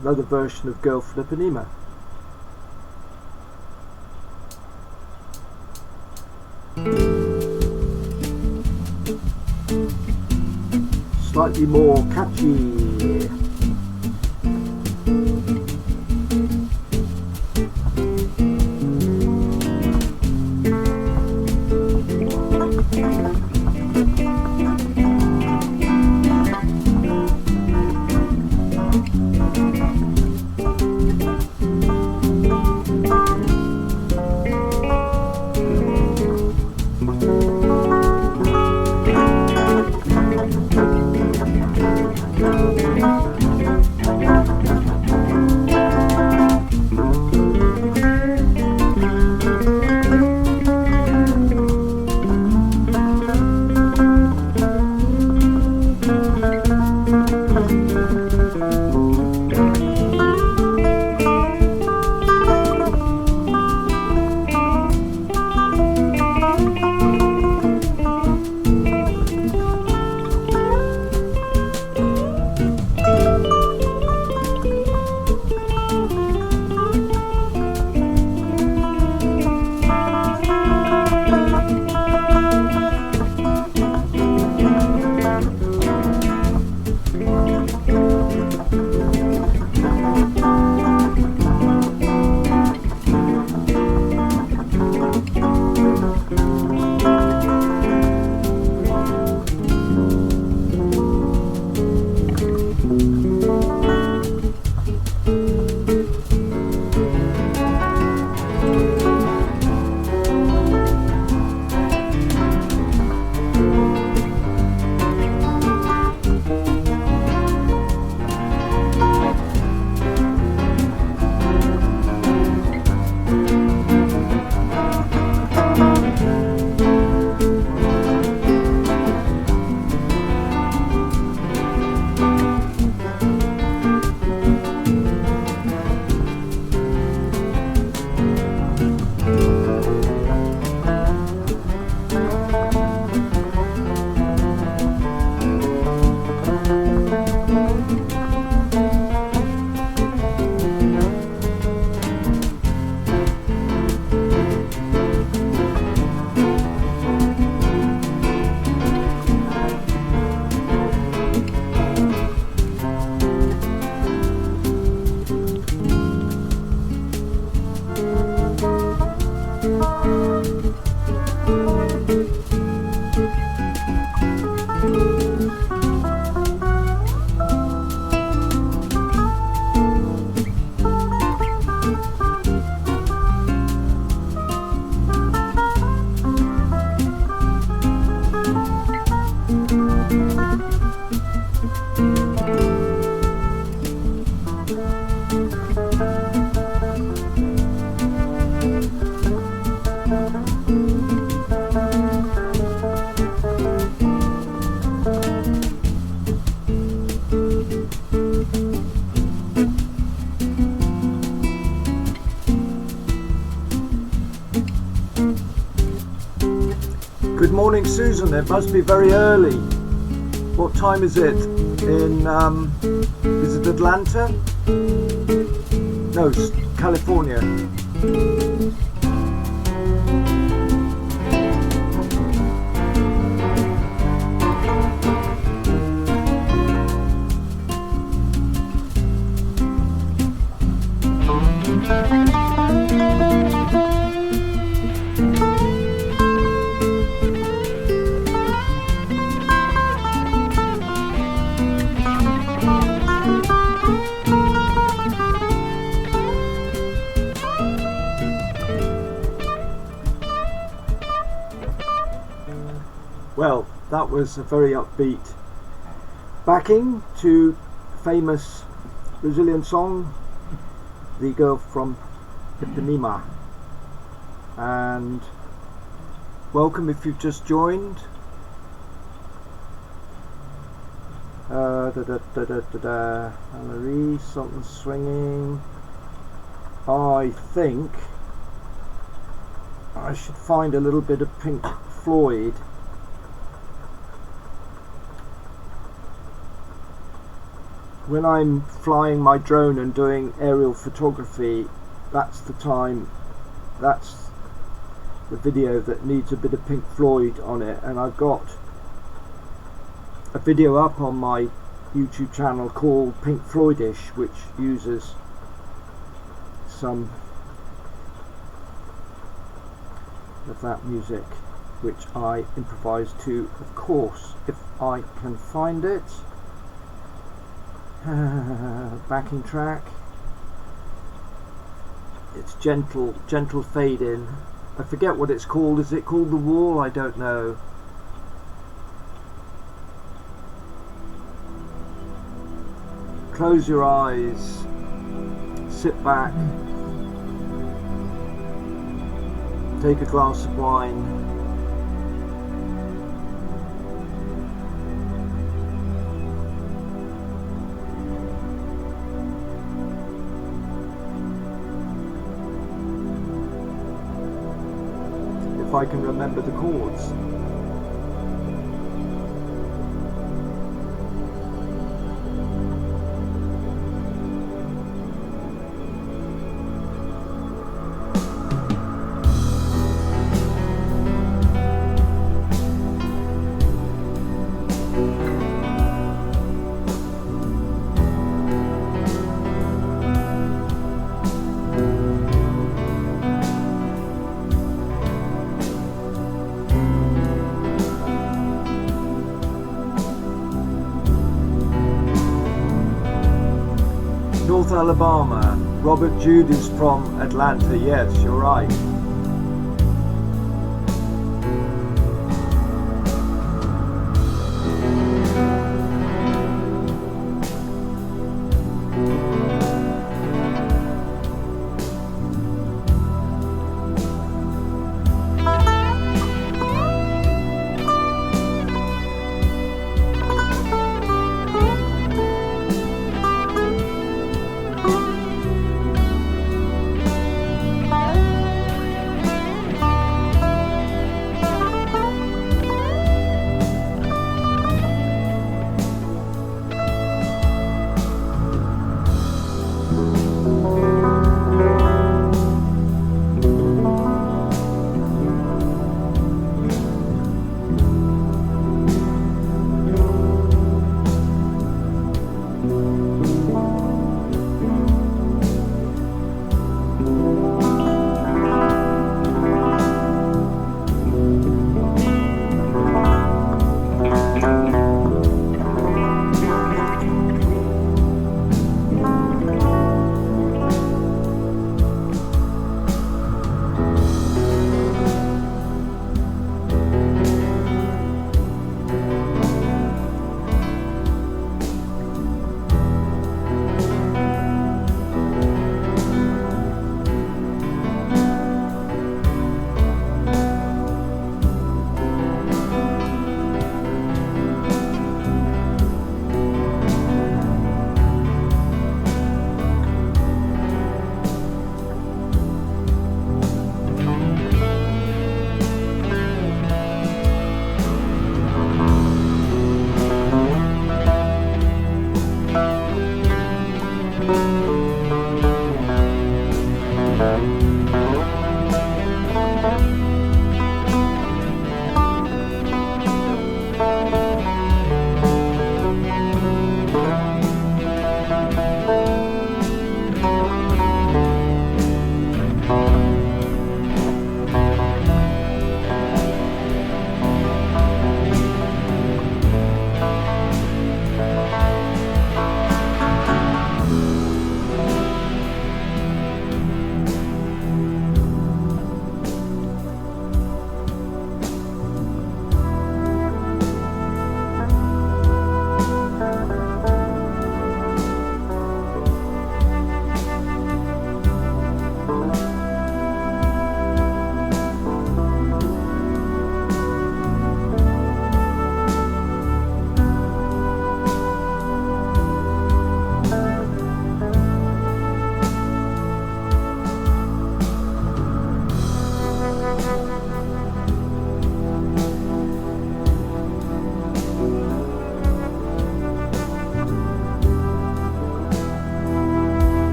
Another version of Girl from Ipanema. Slightly more catchy. Good morning, Susan. It must be very early. What time is it in, is it Atlanta? No, California. Well, that was a very upbeat backing to famous Brazilian song, The Girl from Ipanema. And welcome if you've just joined. Marie, something swinging. I think I should find a little bit of Pink Floyd. When I'm flying my drone and doing aerial photography, that's the time, that's the video that needs a bit of Pink Floyd on it. And I've got a video up on my YouTube channel called Pink Floydish, which uses some of that music, which I improvise to, of course, if I can find it. Backing track. It's gentle fade in. I forget what it's called. Is it called The Wall? I don't know. Close your eyes, sit back, take a glass of wine. If I can remember the chords. North Alabama. Robert Jude is from Atlanta. Yes, you're right.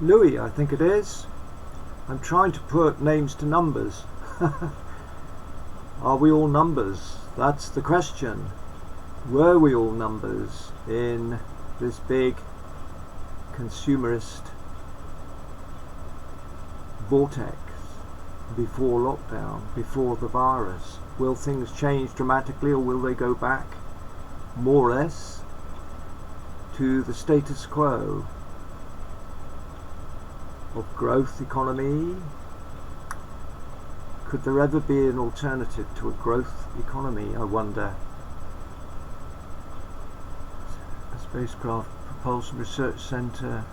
Louis, I think it is. I'm trying to put names to numbers. Are we all numbers? That's the question. Were we all numbers in this big consumerist vortex before lockdown, before the virus? Will things change dramatically, or will they go back more or less to the status quo of growth economy? Could there ever be an alternative to a growth economy, I wonder? A spacecraft propulsion research center.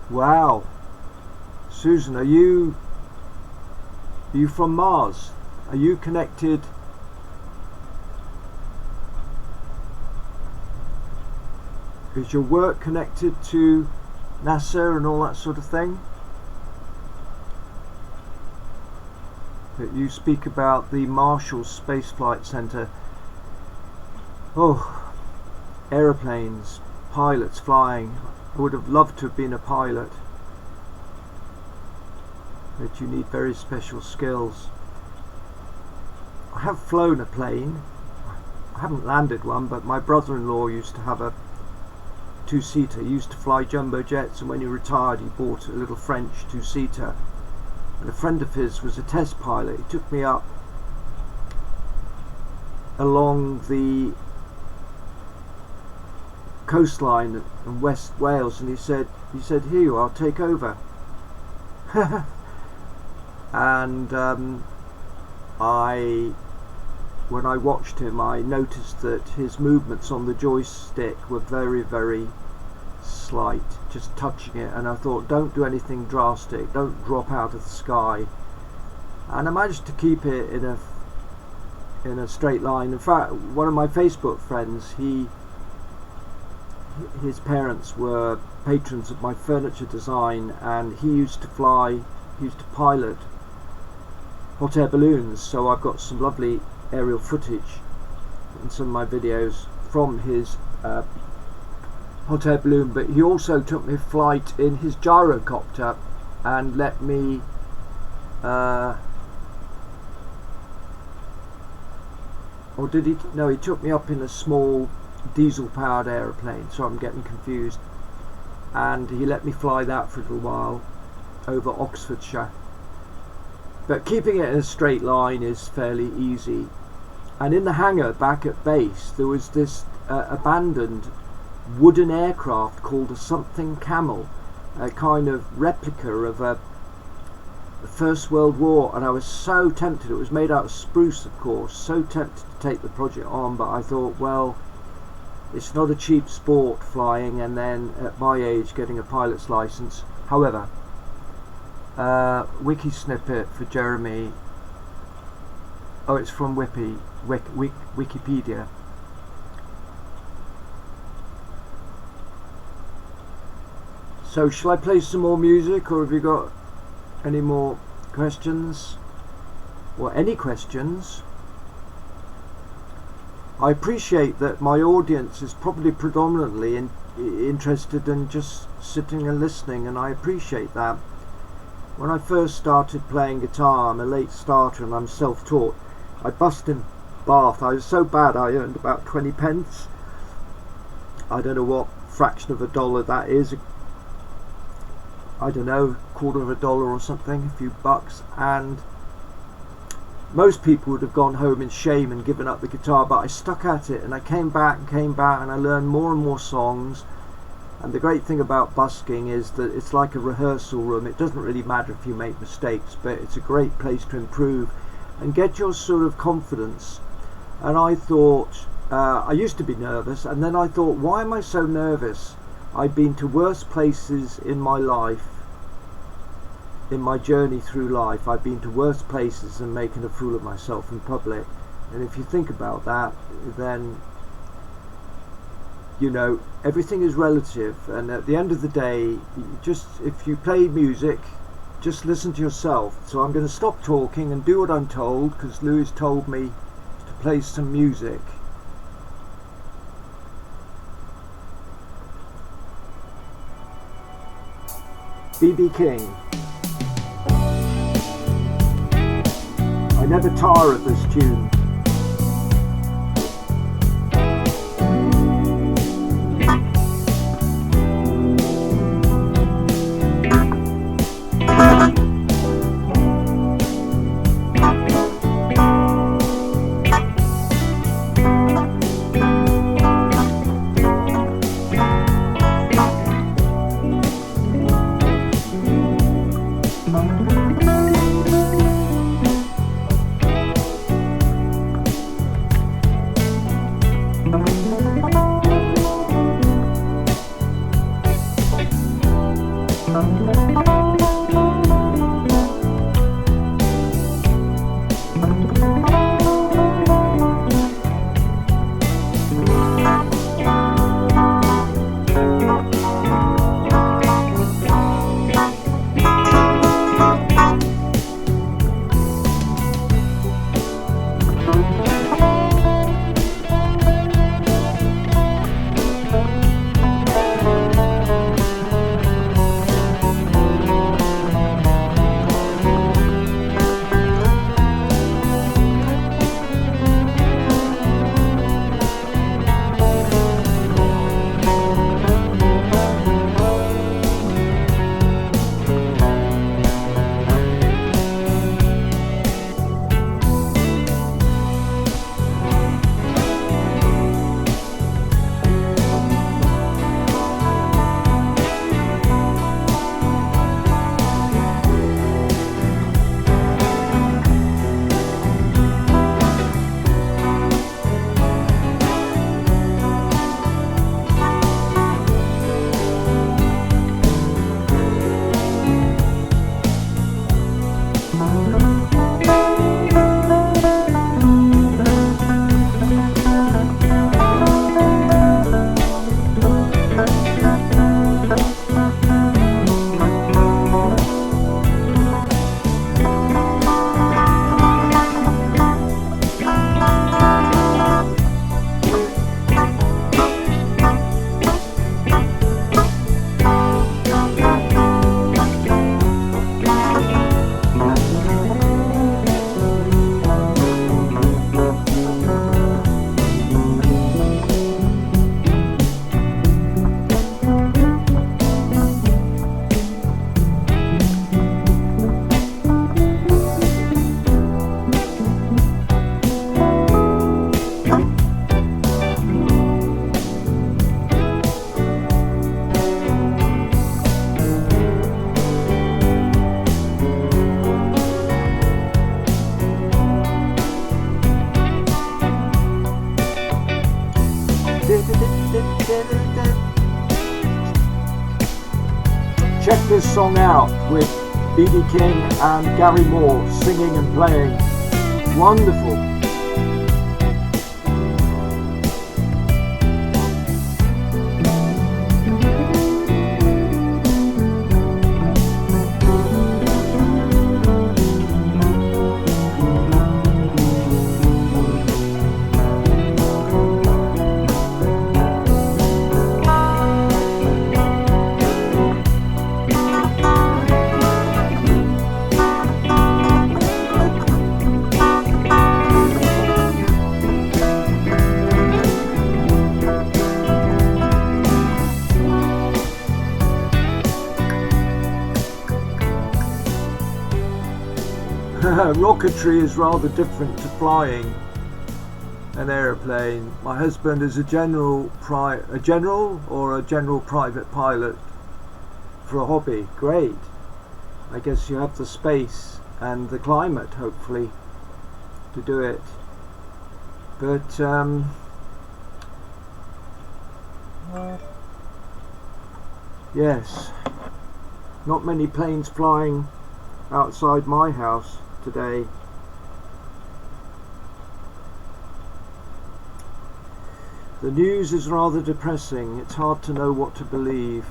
Wow. Susan, are you from Mars? Are you connected? Is your work connected to NASA and all that sort of thing? That you speak about the Marshall Space Flight Center. Oh, aeroplanes, pilots flying. I would have loved to have been a pilot. But you need very special skills. I have flown a plane. I haven't landed one, but my brother-in-law used to have a two-seater. He used to fly jumbo jets, and when he retired he bought a little French two-seater. And a friend of his was a test pilot. He took me up along the coastline in West Wales, and he said, "Here you are, take over." And when I watched him, I noticed that his movements on the joystick were very, very slight, just touching it, and I thought, don't do anything drastic, don't drop out of the sky. And I managed to keep it in a straight line. In fact, one of my Facebook friends, his parents were patrons of my furniture design, and he used to pilot hot air balloons, so I've got some lovely aerial footage in some of my videos from his hot air balloon. But he also took me flight in his gyrocopter and let me or did he? No, he took me up in a small diesel powered aeroplane, so I'm getting confused, and he let me fly that for a little while over Oxfordshire. But keeping it in a straight line is fairly easy. And in the hangar back at base there was this abandoned wooden aircraft called a something Camel, a kind of replica of the First World War, and I was so tempted. It was made out of spruce, of course, so tempted to take the project on, but I thought, well, it's not a cheap sport flying, and then at my age getting a pilot's license. However, wiki snippet for Jeremy. Oh, it's from Wikipedia. So shall I play some more music, or have you got any more questions? Or any questions? I appreciate that my audience is probably predominantly interested in just sitting and listening, and I appreciate that. When I first started playing guitar, I'm a late starter and I'm self-taught. I bussed in Bath. I was so bad I earned about 20 pence. I don't know what fraction of a dollar that is. I don't know, $1/4 or something, a few bucks. And most people would have gone home in shame and given up the guitar, but I stuck at it, and I came back, and I learned more and more songs. And the great thing about busking is that it's like a rehearsal room. It doesn't really matter if you make mistakes, but it's a great place to improve and get your sort of confidence. And I thought, I used to be nervous, and then I thought, why am I so nervous? I've been to worse places in my life, in my journey through life. I've been to worse places than making a fool of myself in public. And if you think about that, then, you know, everything is relative, and at the end of the day, just if you play music, just listen to yourself. So I'm going to stop talking and do what I'm told, because Louis told me to play some music. B.B. King. I never tire of this tune. Check this song out with B.B. King and Gary Moore singing and playing. Wonderful. Rocketry is rather different to flying an aeroplane. My husband is a general or a general private pilot for a hobby. Great. I guess you have the space and the climate, hopefully, to do it. But yes, not many planes flying outside my house today. The news is rather depressing. It's hard to know what to believe,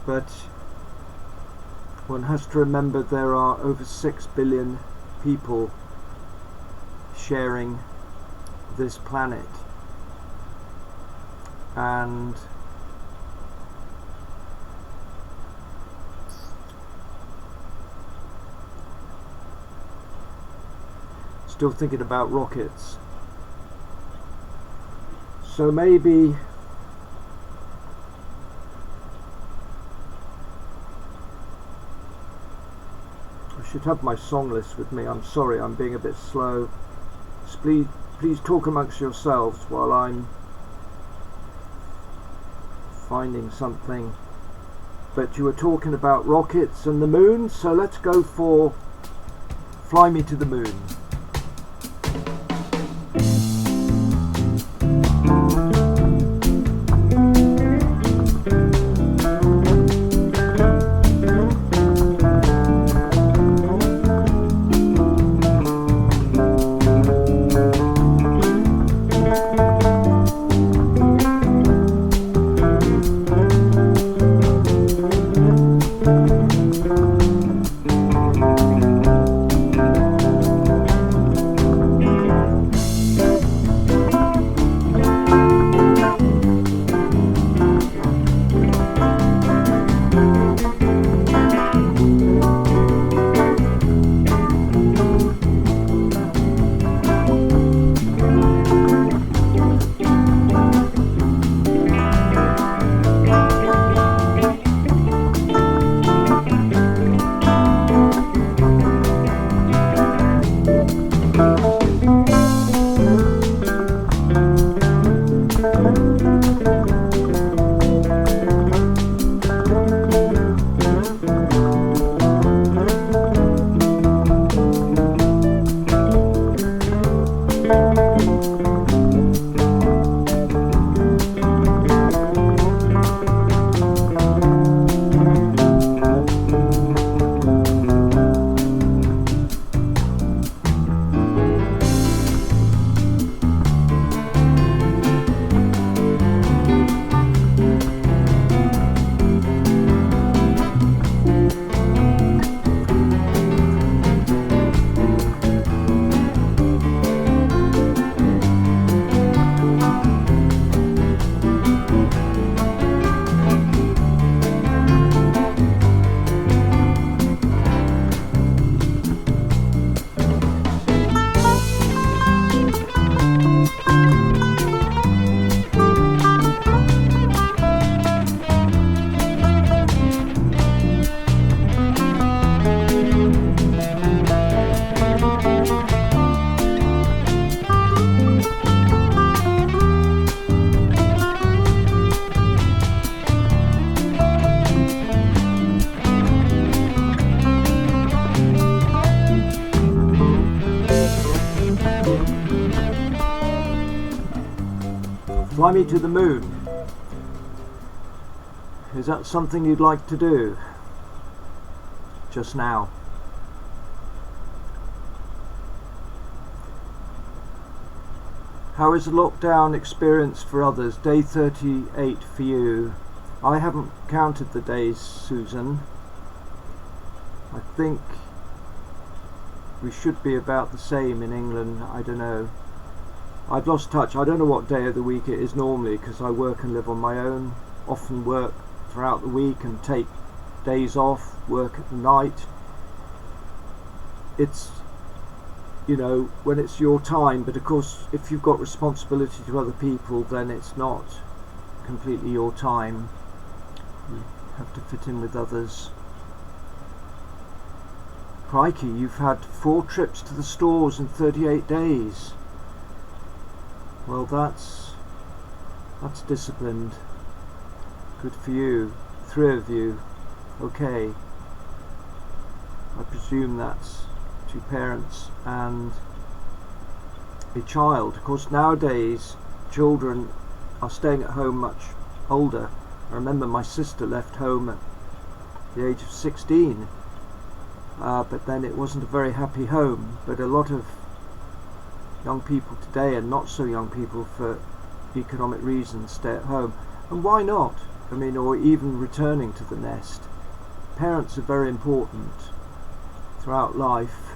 but one has to remember there are over 6 billion people sharing this planet, and Still thinking about rockets. So maybe I should have my song list with me. I'm sorry, I'm being a bit slow. Please talk amongst yourselves while I'm finding something. But you were talking about rockets and the moon, so let's go for Fly Me to the Moon. Fly me to the moon. Is that something you'd like to do? Just now. How is the lockdown experience for others? Day 38 for you. I haven't counted the days, Susan. I think we should be about the same in England. I don't know. I've lost touch. I don't know what day of the week it is normally because I work and live on my own. Often work throughout the week and take days off, work at the night. It's, you know, when it's your time, but of course if you've got responsibility to other people then it's not completely your time. You have to fit in with others. Crikey, you've had 4 trips to the stores in 38 days. Well, that's disciplined. Good for you. 3 of you. Okay. I presume that's 2 parents and a child. Of course, nowadays children are staying at home much older. I remember my sister left home at the age of 16, but then it wasn't a very happy home. But a lot of young people today, and not so young people for economic reasons, stay at home. And why not? I mean, or even returning to the nest. Parents are very important throughout life.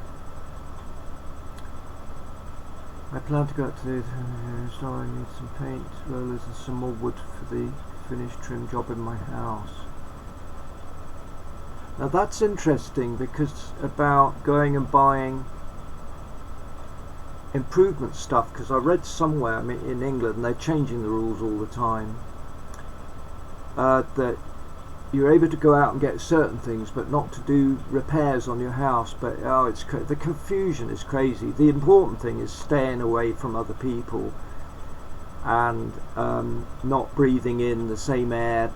I plan to go out today. I need some paint, rollers and some more wood for the finished trim job in my house. Now that's interesting, because about going and buying improvement stuff, because I read somewhere, I mean, in England, they're changing the rules all the time, that you're able to go out and get certain things, but not to do repairs on your house. But the confusion is crazy. The important thing is staying away from other people and not breathing in the same air,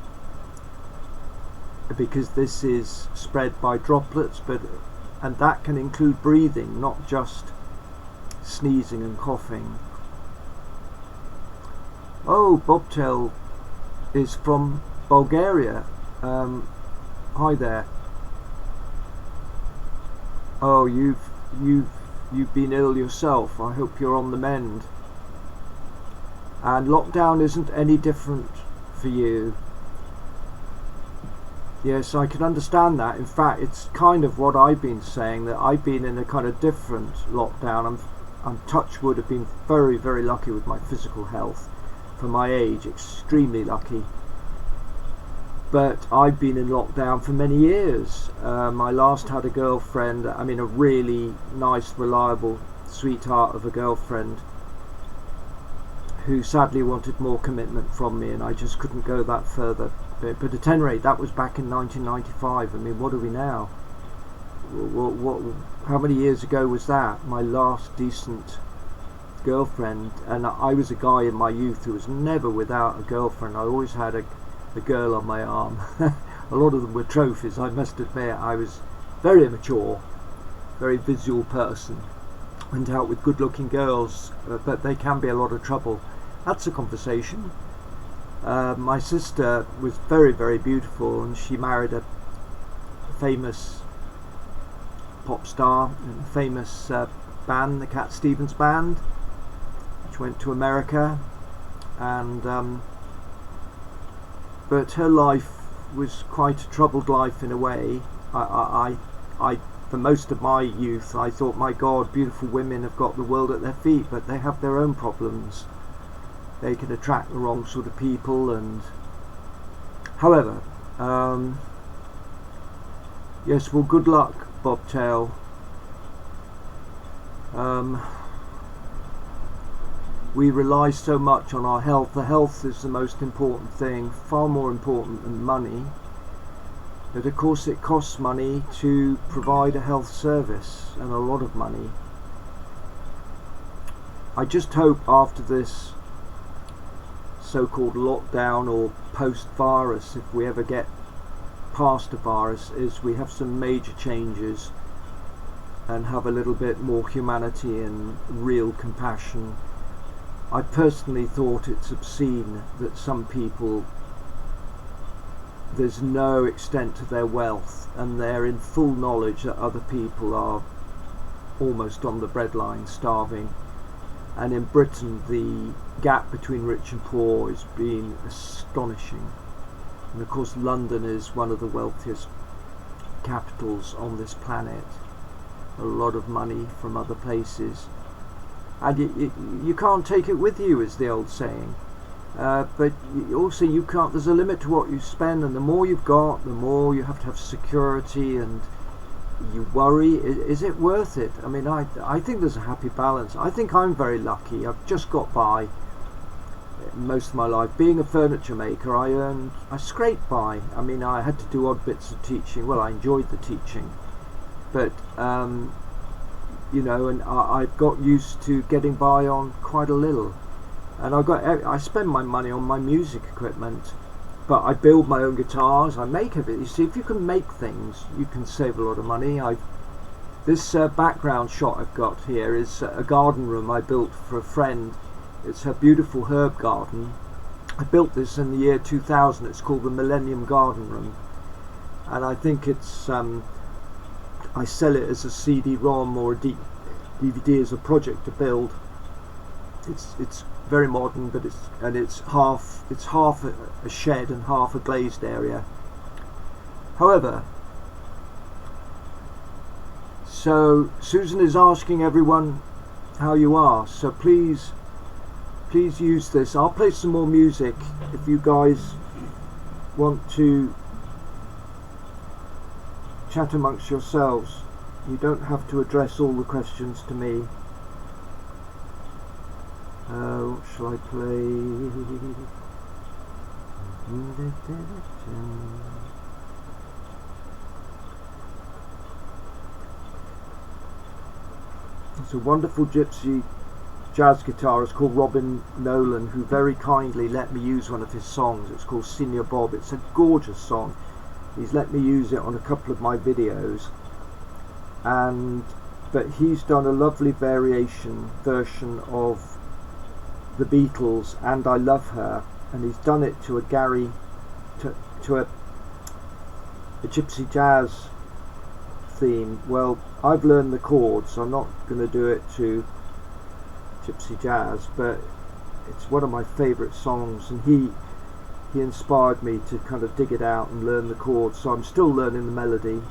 because this is spread by droplets, and that can include breathing, not just sneezing and coughing. Oh, Bobtail is from Bulgaria. Hi there. Oh, you've been ill yourself. I hope you're on the mend. And lockdown isn't any different for you. Yes, I can understand that. In fact, it's kind of what I've been saying, that I've been in a kind of different lockdown. I'm touch wood, have been very, very lucky with my physical health. For my age, extremely lucky. But I've been in lockdown for many years. I last had a girlfriend, I mean a really nice, reliable sweetheart of a girlfriend, who sadly wanted more commitment from me, and I just couldn't go that further. But at any rate, that was back in 1995. I mean, what are we now? How many years ago was that? My last decent girlfriend. And I was a guy in my youth who was never without a girlfriend. I always had a girl on my arm. A lot of them were trophies, I must admit. I was very immature, very visual person. Went out with good looking girls, but they can be a lot of trouble. That's a conversation. My sister was very, very beautiful, and she married a famous pop star in a famous band, the Cat Stevens Band, which went to America, and but her life was quite a troubled life in a way. I for most of my youth, I thought, my God, beautiful women have got the world at their feet, but they have their own problems. They can attract the wrong sort of people, and however, yes, well, good luck, Bobtail. We rely so much on our health. The health is the most important thing, far more important than money. But of course it costs money to provide a health service, and a lot of money. I just hope after this so-called lockdown or post-virus, if we ever get past a virus, is we have some major changes and have a little bit more humanity and real compassion. I personally thought it's obscene that some people, there's no extent to their wealth, and they're in full knowledge that other people are almost on the breadline, starving. And in Britain, the gap between rich and poor has been astonishing. And of course, London is one of the wealthiest capitals on this planet. A lot of money from other places. And you can't take it with you, is the old saying. But also you can't, there's a limit to what you spend, and the more you've got, the more you have to have security, and you worry, is it worth it? I mean, I think there's a happy balance. I think I'm very lucky. I've just got by most of my life. Being a furniture maker, I scraped by. I mean, I had to do odd bits of teaching. Well, I enjoyed the teaching, but you know, and I've got used to getting by on quite a little. And I spend my money on my music equipment, but I build my own guitars, I make everything. You see, if you can make things, you can save a lot of money. This background shot I've got here is a garden room I built for a friend. It's her beautiful herb garden. I built this in the year 2000. It's called the Millennium garden room, and I think it's I sell it as a CD-ROM or a DVD as a project to build. It's very modern, but it's half a shed and half a glazed area. However, so Susan is asking everyone how you are, so please use this. I'll play some more music if you guys want to chat amongst yourselves. You don't have to address all the questions to me. What shall I play? It's a wonderful gypsy jazz guitarist called Robin Nolan who very kindly let me use one of his songs. It's called Senior Bob. It's a gorgeous song. He's let me use it on a couple of my videos, but he's done a lovely version of the Beatles and I Love Her, and he's done it to a gypsy jazz theme. Well, I've learned the chords, so I'm not going to do it to gypsy jazz, but it's one of my favourite songs, and he inspired me to kind of dig it out and learn the chords, so I'm still learning the melody.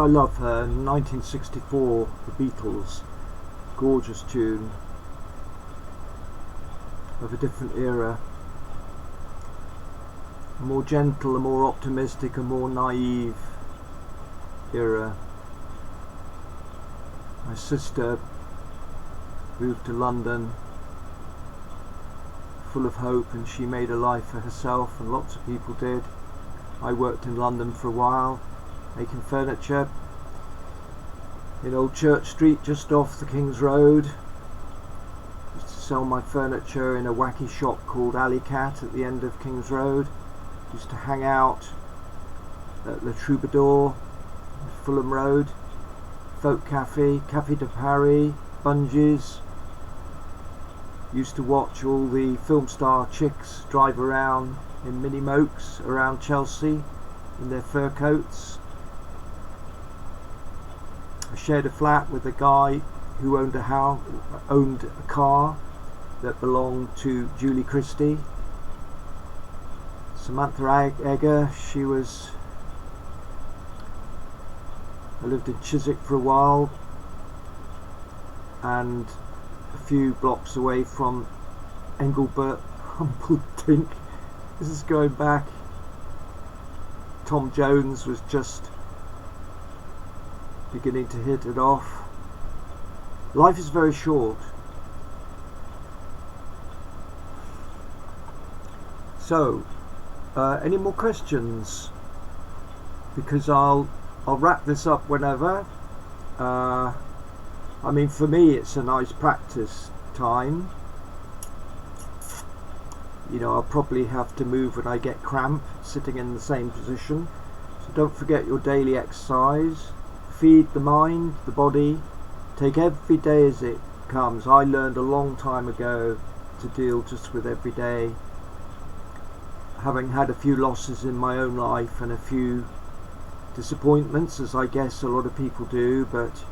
I Love Her, 1964, the Beatles. Gorgeous tune of a different era. A more gentle, a more optimistic, a more naive era. My sister moved to London full of hope, and she made a life for herself, and lots of people did. I worked in London for a while making furniture in Old Church Street just off the King's Road. Used to sell my furniture in a wacky shop called Alley Cat at the end of King's Road. Used to hang out at the Troubadour, Fulham Road, Folk Cafe, Café de Paris, Bungees. Used to watch all the film star chicks drive around in mini mokes around Chelsea in their fur coats. I shared a flat with a guy who owned a car that belonged to Julie Christie. Samantha Egger, I lived in Chiswick for a while, and a few blocks away from Engelbert Humperdinck. This is going back. Tom Jones was just beginning to hit it off. Life is very short. So, any more questions? Because I'll wrap this up whenever. I mean, for me it's a nice practice time. You know, I'll probably have to move when I get cramp sitting in the same position. So don't forget your daily exercise. Feed the mind, the body. Take every day as it comes. I learned a long time ago to deal just with every day. Having had a few losses in my own life and a few disappointments, as I guess a lot of people do, but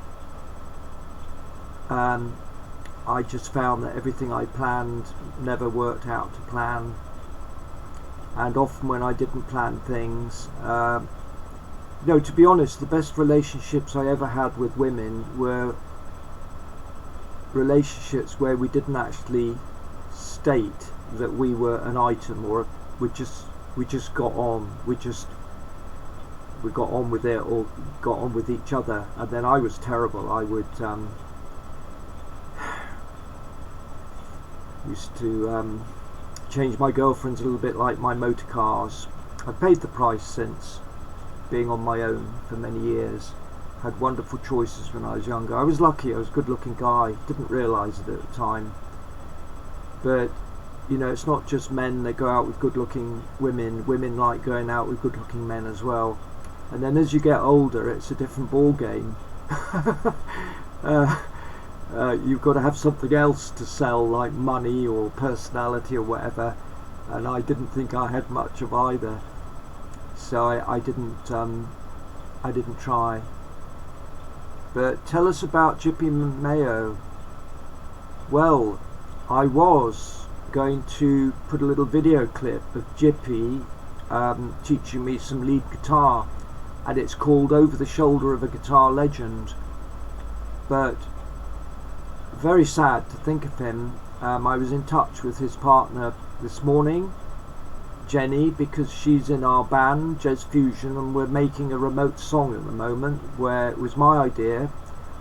I just found that everything I planned never worked out to plan. And often when I didn't plan things, to be honest, the best relationships I ever had with women were relationships where we didn't actually state that we were an item, or we just got on. We got on with it, or got on with each other. And then I was terrible. I would used to change my girlfriends a little bit like my motor cars. I've paid the price since, being on my own for many years. Had wonderful choices when I was younger. I was lucky. I was a good looking guy. Didn't realise it at the time. But you know, it's not just men that go out with good looking women. Women like going out with good looking men as well. And then as you get older, it's a different ball game. You've got to have something else to sell, like money or personality or whatever, and I didn't think I had much of either, so I didn't try. But tell us about Jippy Mayo. Well, I was going to put a little video clip of Jippy teaching me some lead guitar, and it's called Over the Shoulder of a Guitar Legend. But very sad to think of him. I was in touch with his partner this morning, Jenny, because she's in our band, Jazz Fusion, and we're making a remote song at the moment where it was my idea.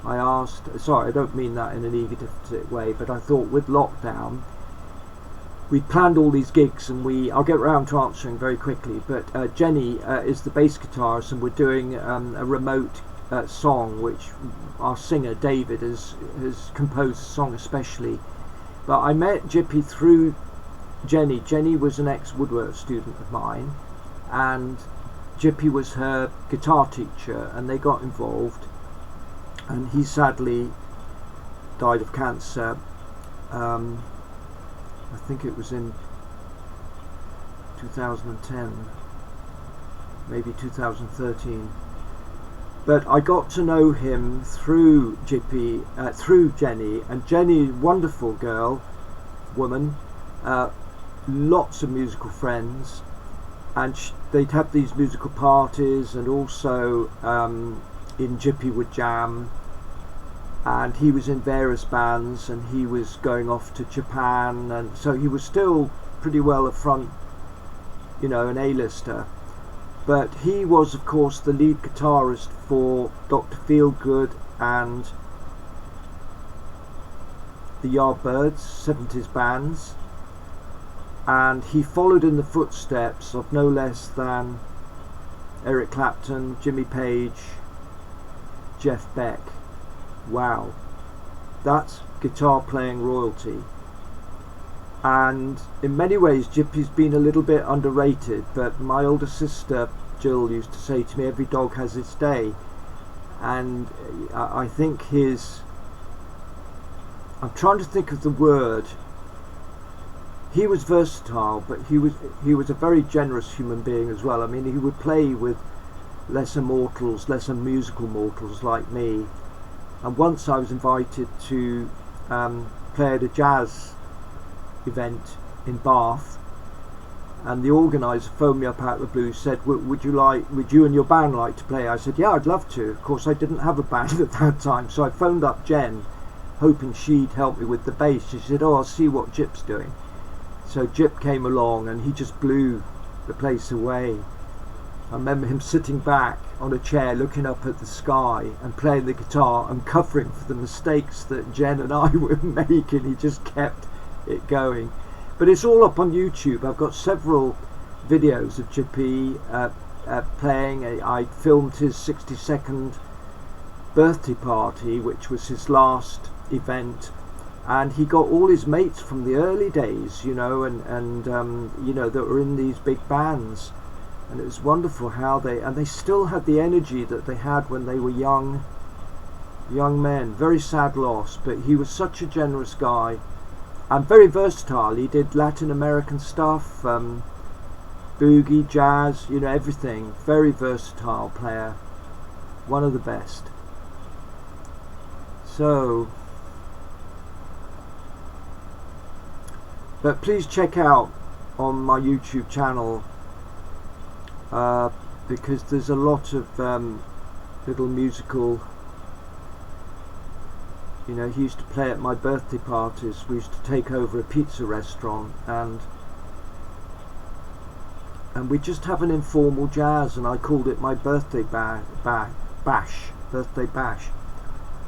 I asked, sorry, I don't mean that in an egotistic way, but I thought with lockdown, we planned all these gigs, and I'll get around to answering very quickly, but Jenny is the bass guitarist, and we're doing a remote song which our singer David has composed a song especially. But I met Jippy through Jenny. Jenny was an ex-woodwork student of mine, and Jippy was her guitar teacher, and they got involved, and he sadly died of cancer. I think it was in 2010, maybe 2013. But I got to know him through Jippy, through Jenny, and Jenny, wonderful girl, woman, lots of musical friends, and they'd have these musical parties, and also in Jippy would jam, and he was in various bands, and he was going off to Japan, and so he was still pretty well a front, you know, an A-lister. But he was, of course, the lead guitarist for Dr. Feelgood and the Yardbirds, 70s bands, and he followed in the footsteps of no less than Eric Clapton, Jimmy Page, Jeff Beck. Wow, that's guitar playing royalty. And in many ways Jippy's been a little bit underrated, but my older sister Jill used to say to me, every dog has its day. And I think I'm trying to think of the word, he was versatile, but he was a very generous human being as well. I mean, he would play with lesser mortals, lesser musical mortals like me. And once I was invited to play at a jazz event in Bath, and the organizer phoned me up out of the blue, said, would you and your band like to play? I said, yeah, I'd love to. Of course, I didn't have a band at that time, so I phoned up Jen, hoping she'd help me with the bass. She said, oh, I'll see what Jip's doing. So Jip came along, and he just blew the place away. I remember him sitting back on a chair looking up at the sky and playing the guitar and covering for the mistakes that Jen and I were making. He just kept it going. But it's all up on YouTube. I've got several videos of Jippy playing. I filmed his 62nd birthday party, which was his last event, and he got all his mates from the early days, you know, and you know, that were in these big bands. And it was wonderful how they still had the energy that they had when they were young men. Very sad loss, but he was such a generous guy and very versatile. He did Latin American stuff, boogie, jazz, you know, everything. Very versatile player, one of the best. So, but please check out on my YouTube channel, because there's a lot of little musical, you know, he used to play at my birthday parties. We used to take over a pizza restaurant, and we just have an informal jazz, and I called it my birthday bash.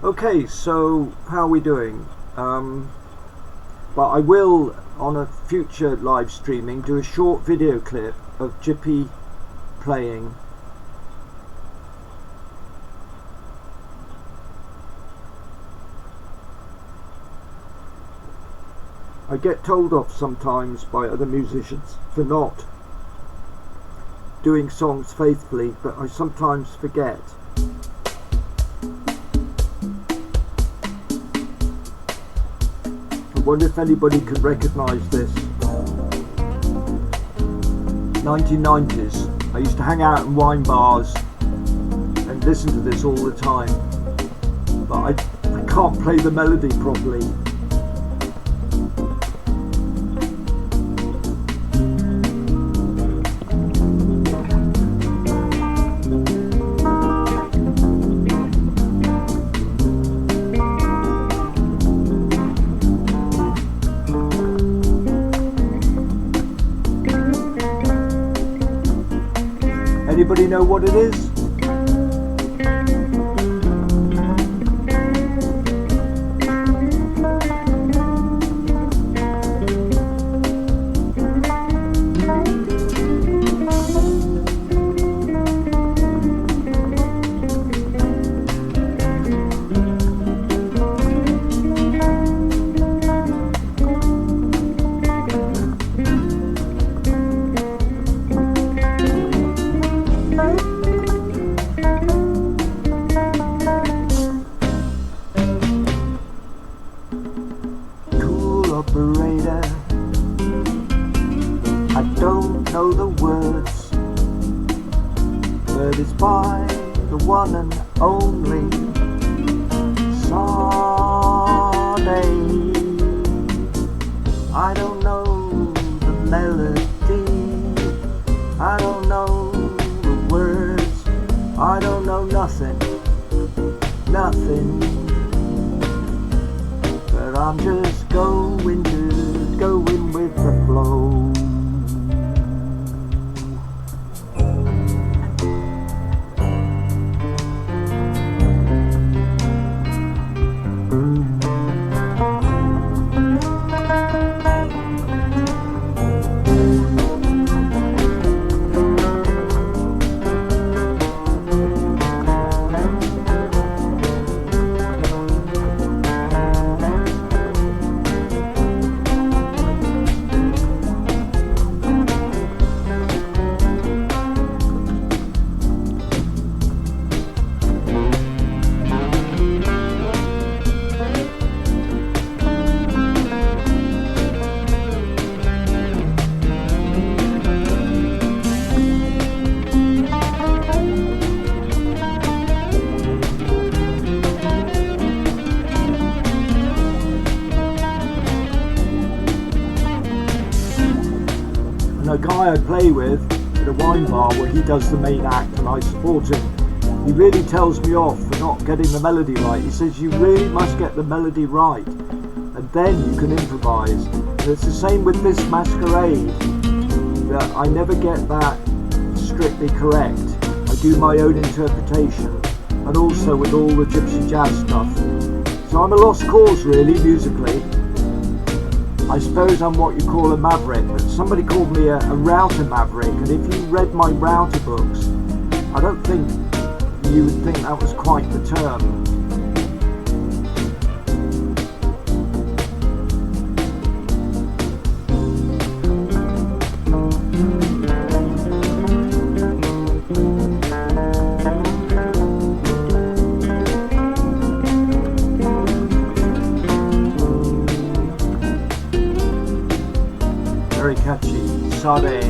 Okay, so how are we doing? But I will, on a future live streaming, do a short video clip of Jippy playing. I get told off sometimes by other musicians for not doing songs faithfully, but I sometimes forget. I wonder if anybody can recognise this. 1990s. I used to hang out in wine bars and listen to this all the time, but I can't play the melody properly. Anybody know what it is? nothing, but I'm just going with the flow. A guy I play with at a wine bar where he does the main act and I support him, he really tells me off for not getting the melody right. He says you really must get the melody right and then you can improvise. And it's the same with this masquerade, that I never get that strictly correct. I do my own interpretation, and also with all the gypsy jazz stuff. So I'm a lost cause really, musically. I suppose I'm what you call a maverick, but somebody called me a router maverick, and if you read my router books, I don't think you would think that was quite the term. Very catchy, Sade.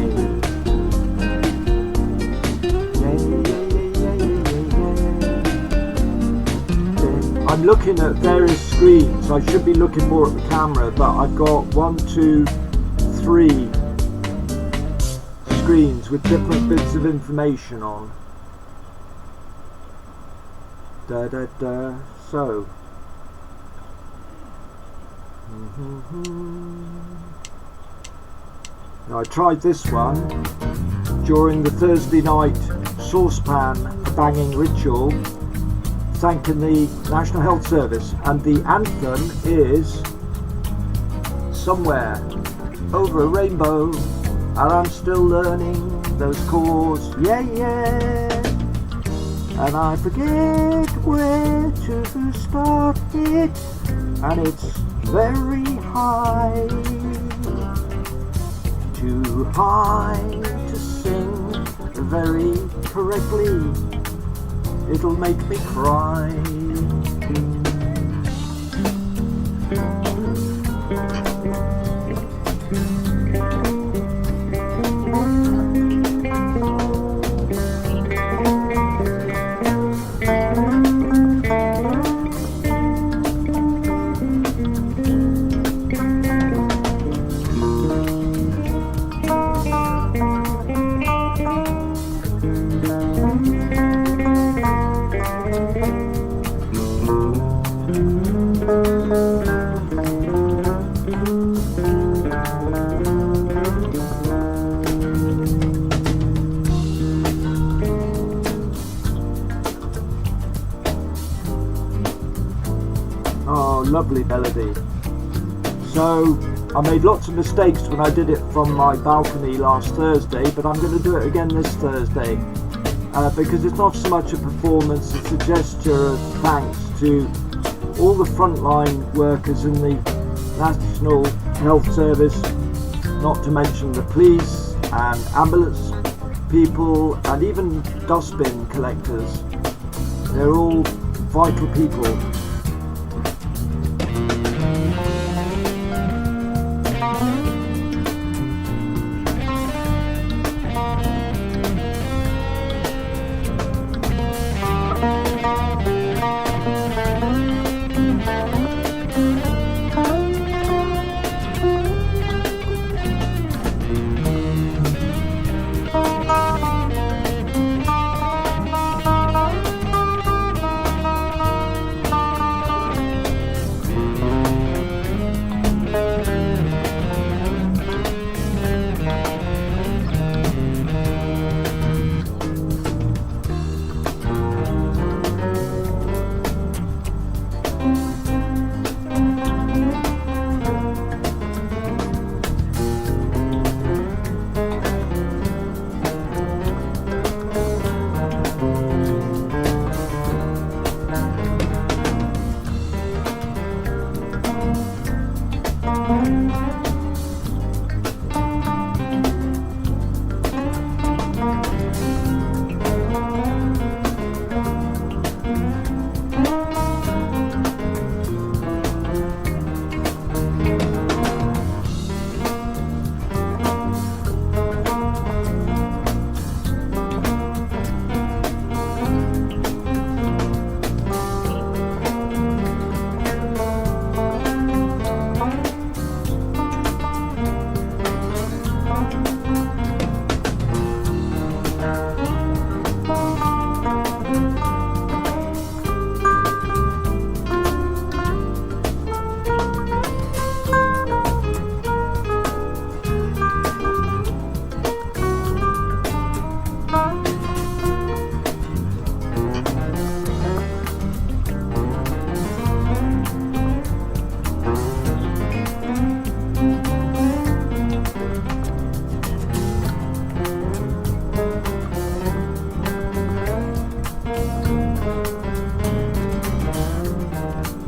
I'm looking at various screens. I should be looking more at the camera, but I've got 1, 2, 3 screens with different bits of information on. So. Now I tried this one during the Thursday night saucepan banging ritual, thanking the National Health Service, and the anthem is Somewhere Over a Rainbow, and I'm still learning those chords, yeah, and I forget where to start it, and it's very high. Too high to sing very correctly, it'll make me cry. Oh, lovely melody. So I made lots of mistakes when I did it from my balcony last Thursday, but I'm going to do it again this Thursday because it's not so much a performance, it's a gesture of thanks to all the frontline workers in the National Health Service, not to mention the police and ambulance people and even dustbin collectors. They're all vital people.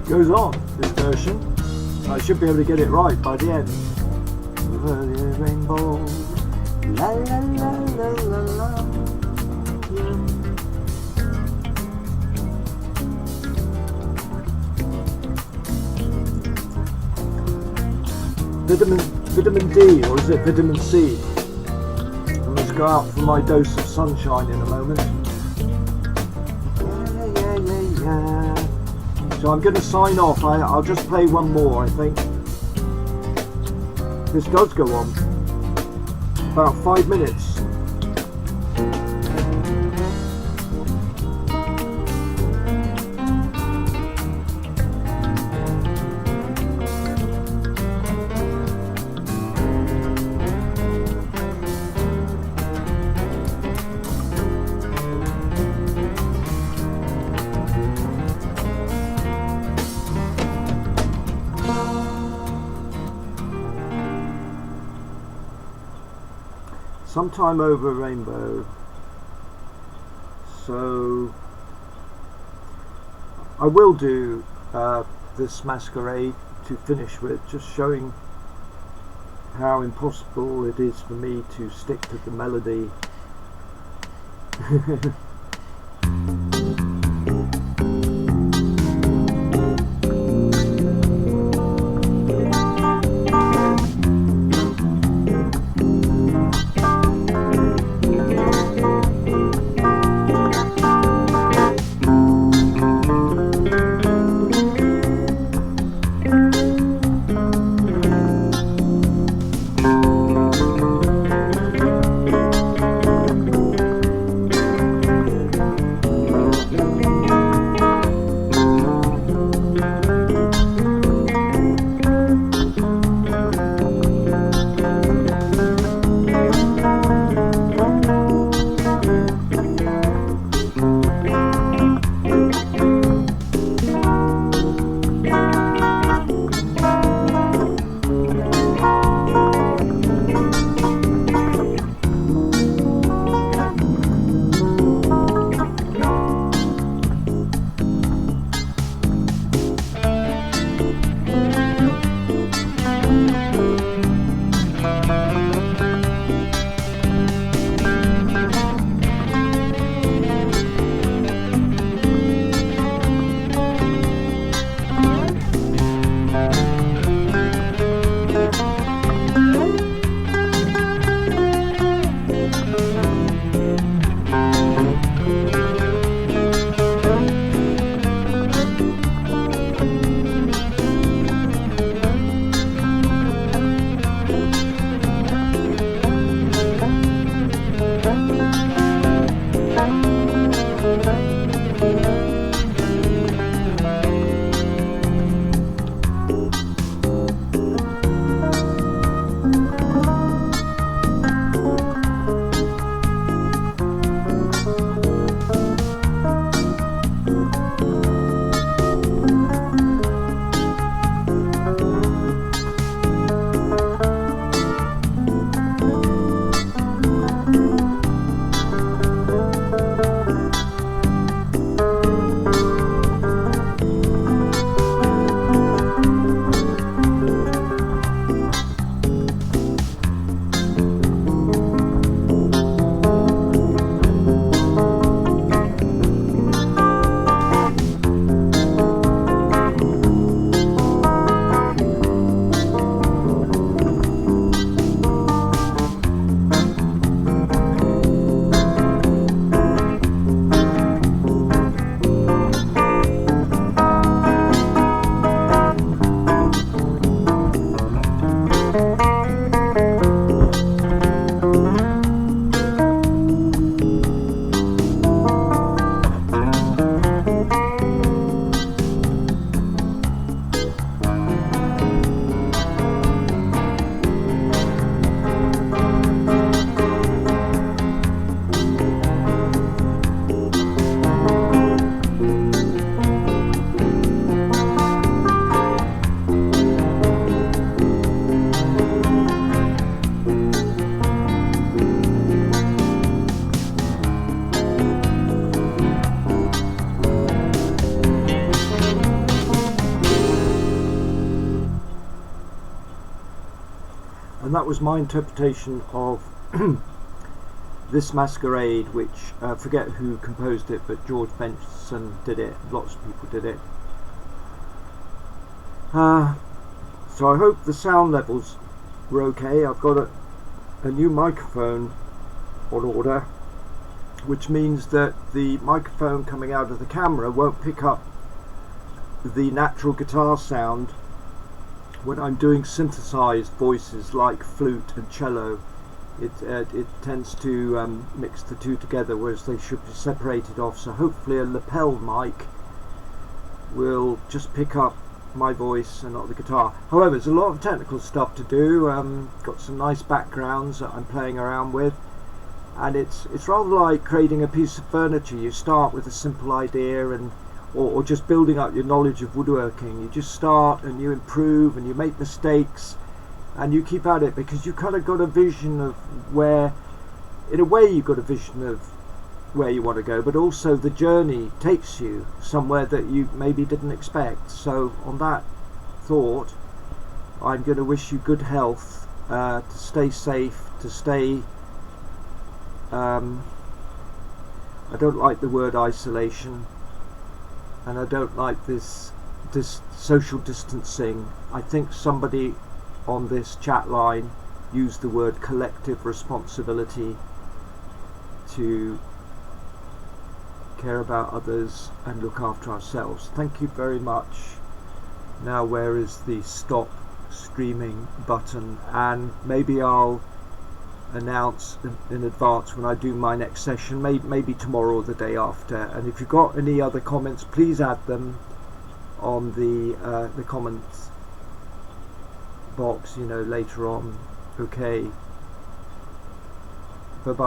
goes on, this version. I should be able to get it right by the end. Over the rainbow, la la la la la la. Vitamin D, or is it vitamin C? I must go out for my dose of sunshine in a moment. Yeah. So I'm going to sign off. I'll just play one more, I think. This does go on about 5 minutes. Sometime over a rainbow. So I will do this masquerade to finish with, just showing how impossible it is for me to stick to the melody. And that was my interpretation of this masquerade, which I forget who composed it, but George Benson did it. Lots of people did it. So I hope the sound levels were okay. I've got a new microphone on order, which means that the microphone coming out of the camera won't pick up the natural guitar sound when I'm doing synthesized voices like flute and cello. It tends to mix the two together, whereas they should be separated off. So hopefully a lapel mic will just pick up my voice and not the guitar. However, there's a lot of technical stuff to do. Got some nice backgrounds that I'm playing around with, and it's rather like creating a piece of furniture. You start with a simple idea, and or just building up your knowledge of woodworking. You just start and you improve and you make mistakes and you keep at it, because you kind of got a vision of where, in a way you've got a vision of where you want to go, but also the journey takes you somewhere that you maybe didn't expect. So on that thought, I'm going to wish you good health, to stay safe, to stay I don't like the word isolation, and I don't like this social distancing. I think somebody on this chat line used the word collective responsibility to care about others and look after ourselves. Thank you very much. Now, where is the stop streaming button? And maybe I'll announce in advance when I do my next session, maybe tomorrow or the day after. And if you've got any other comments, please add them on the comments box, later on. Okay, bye bye.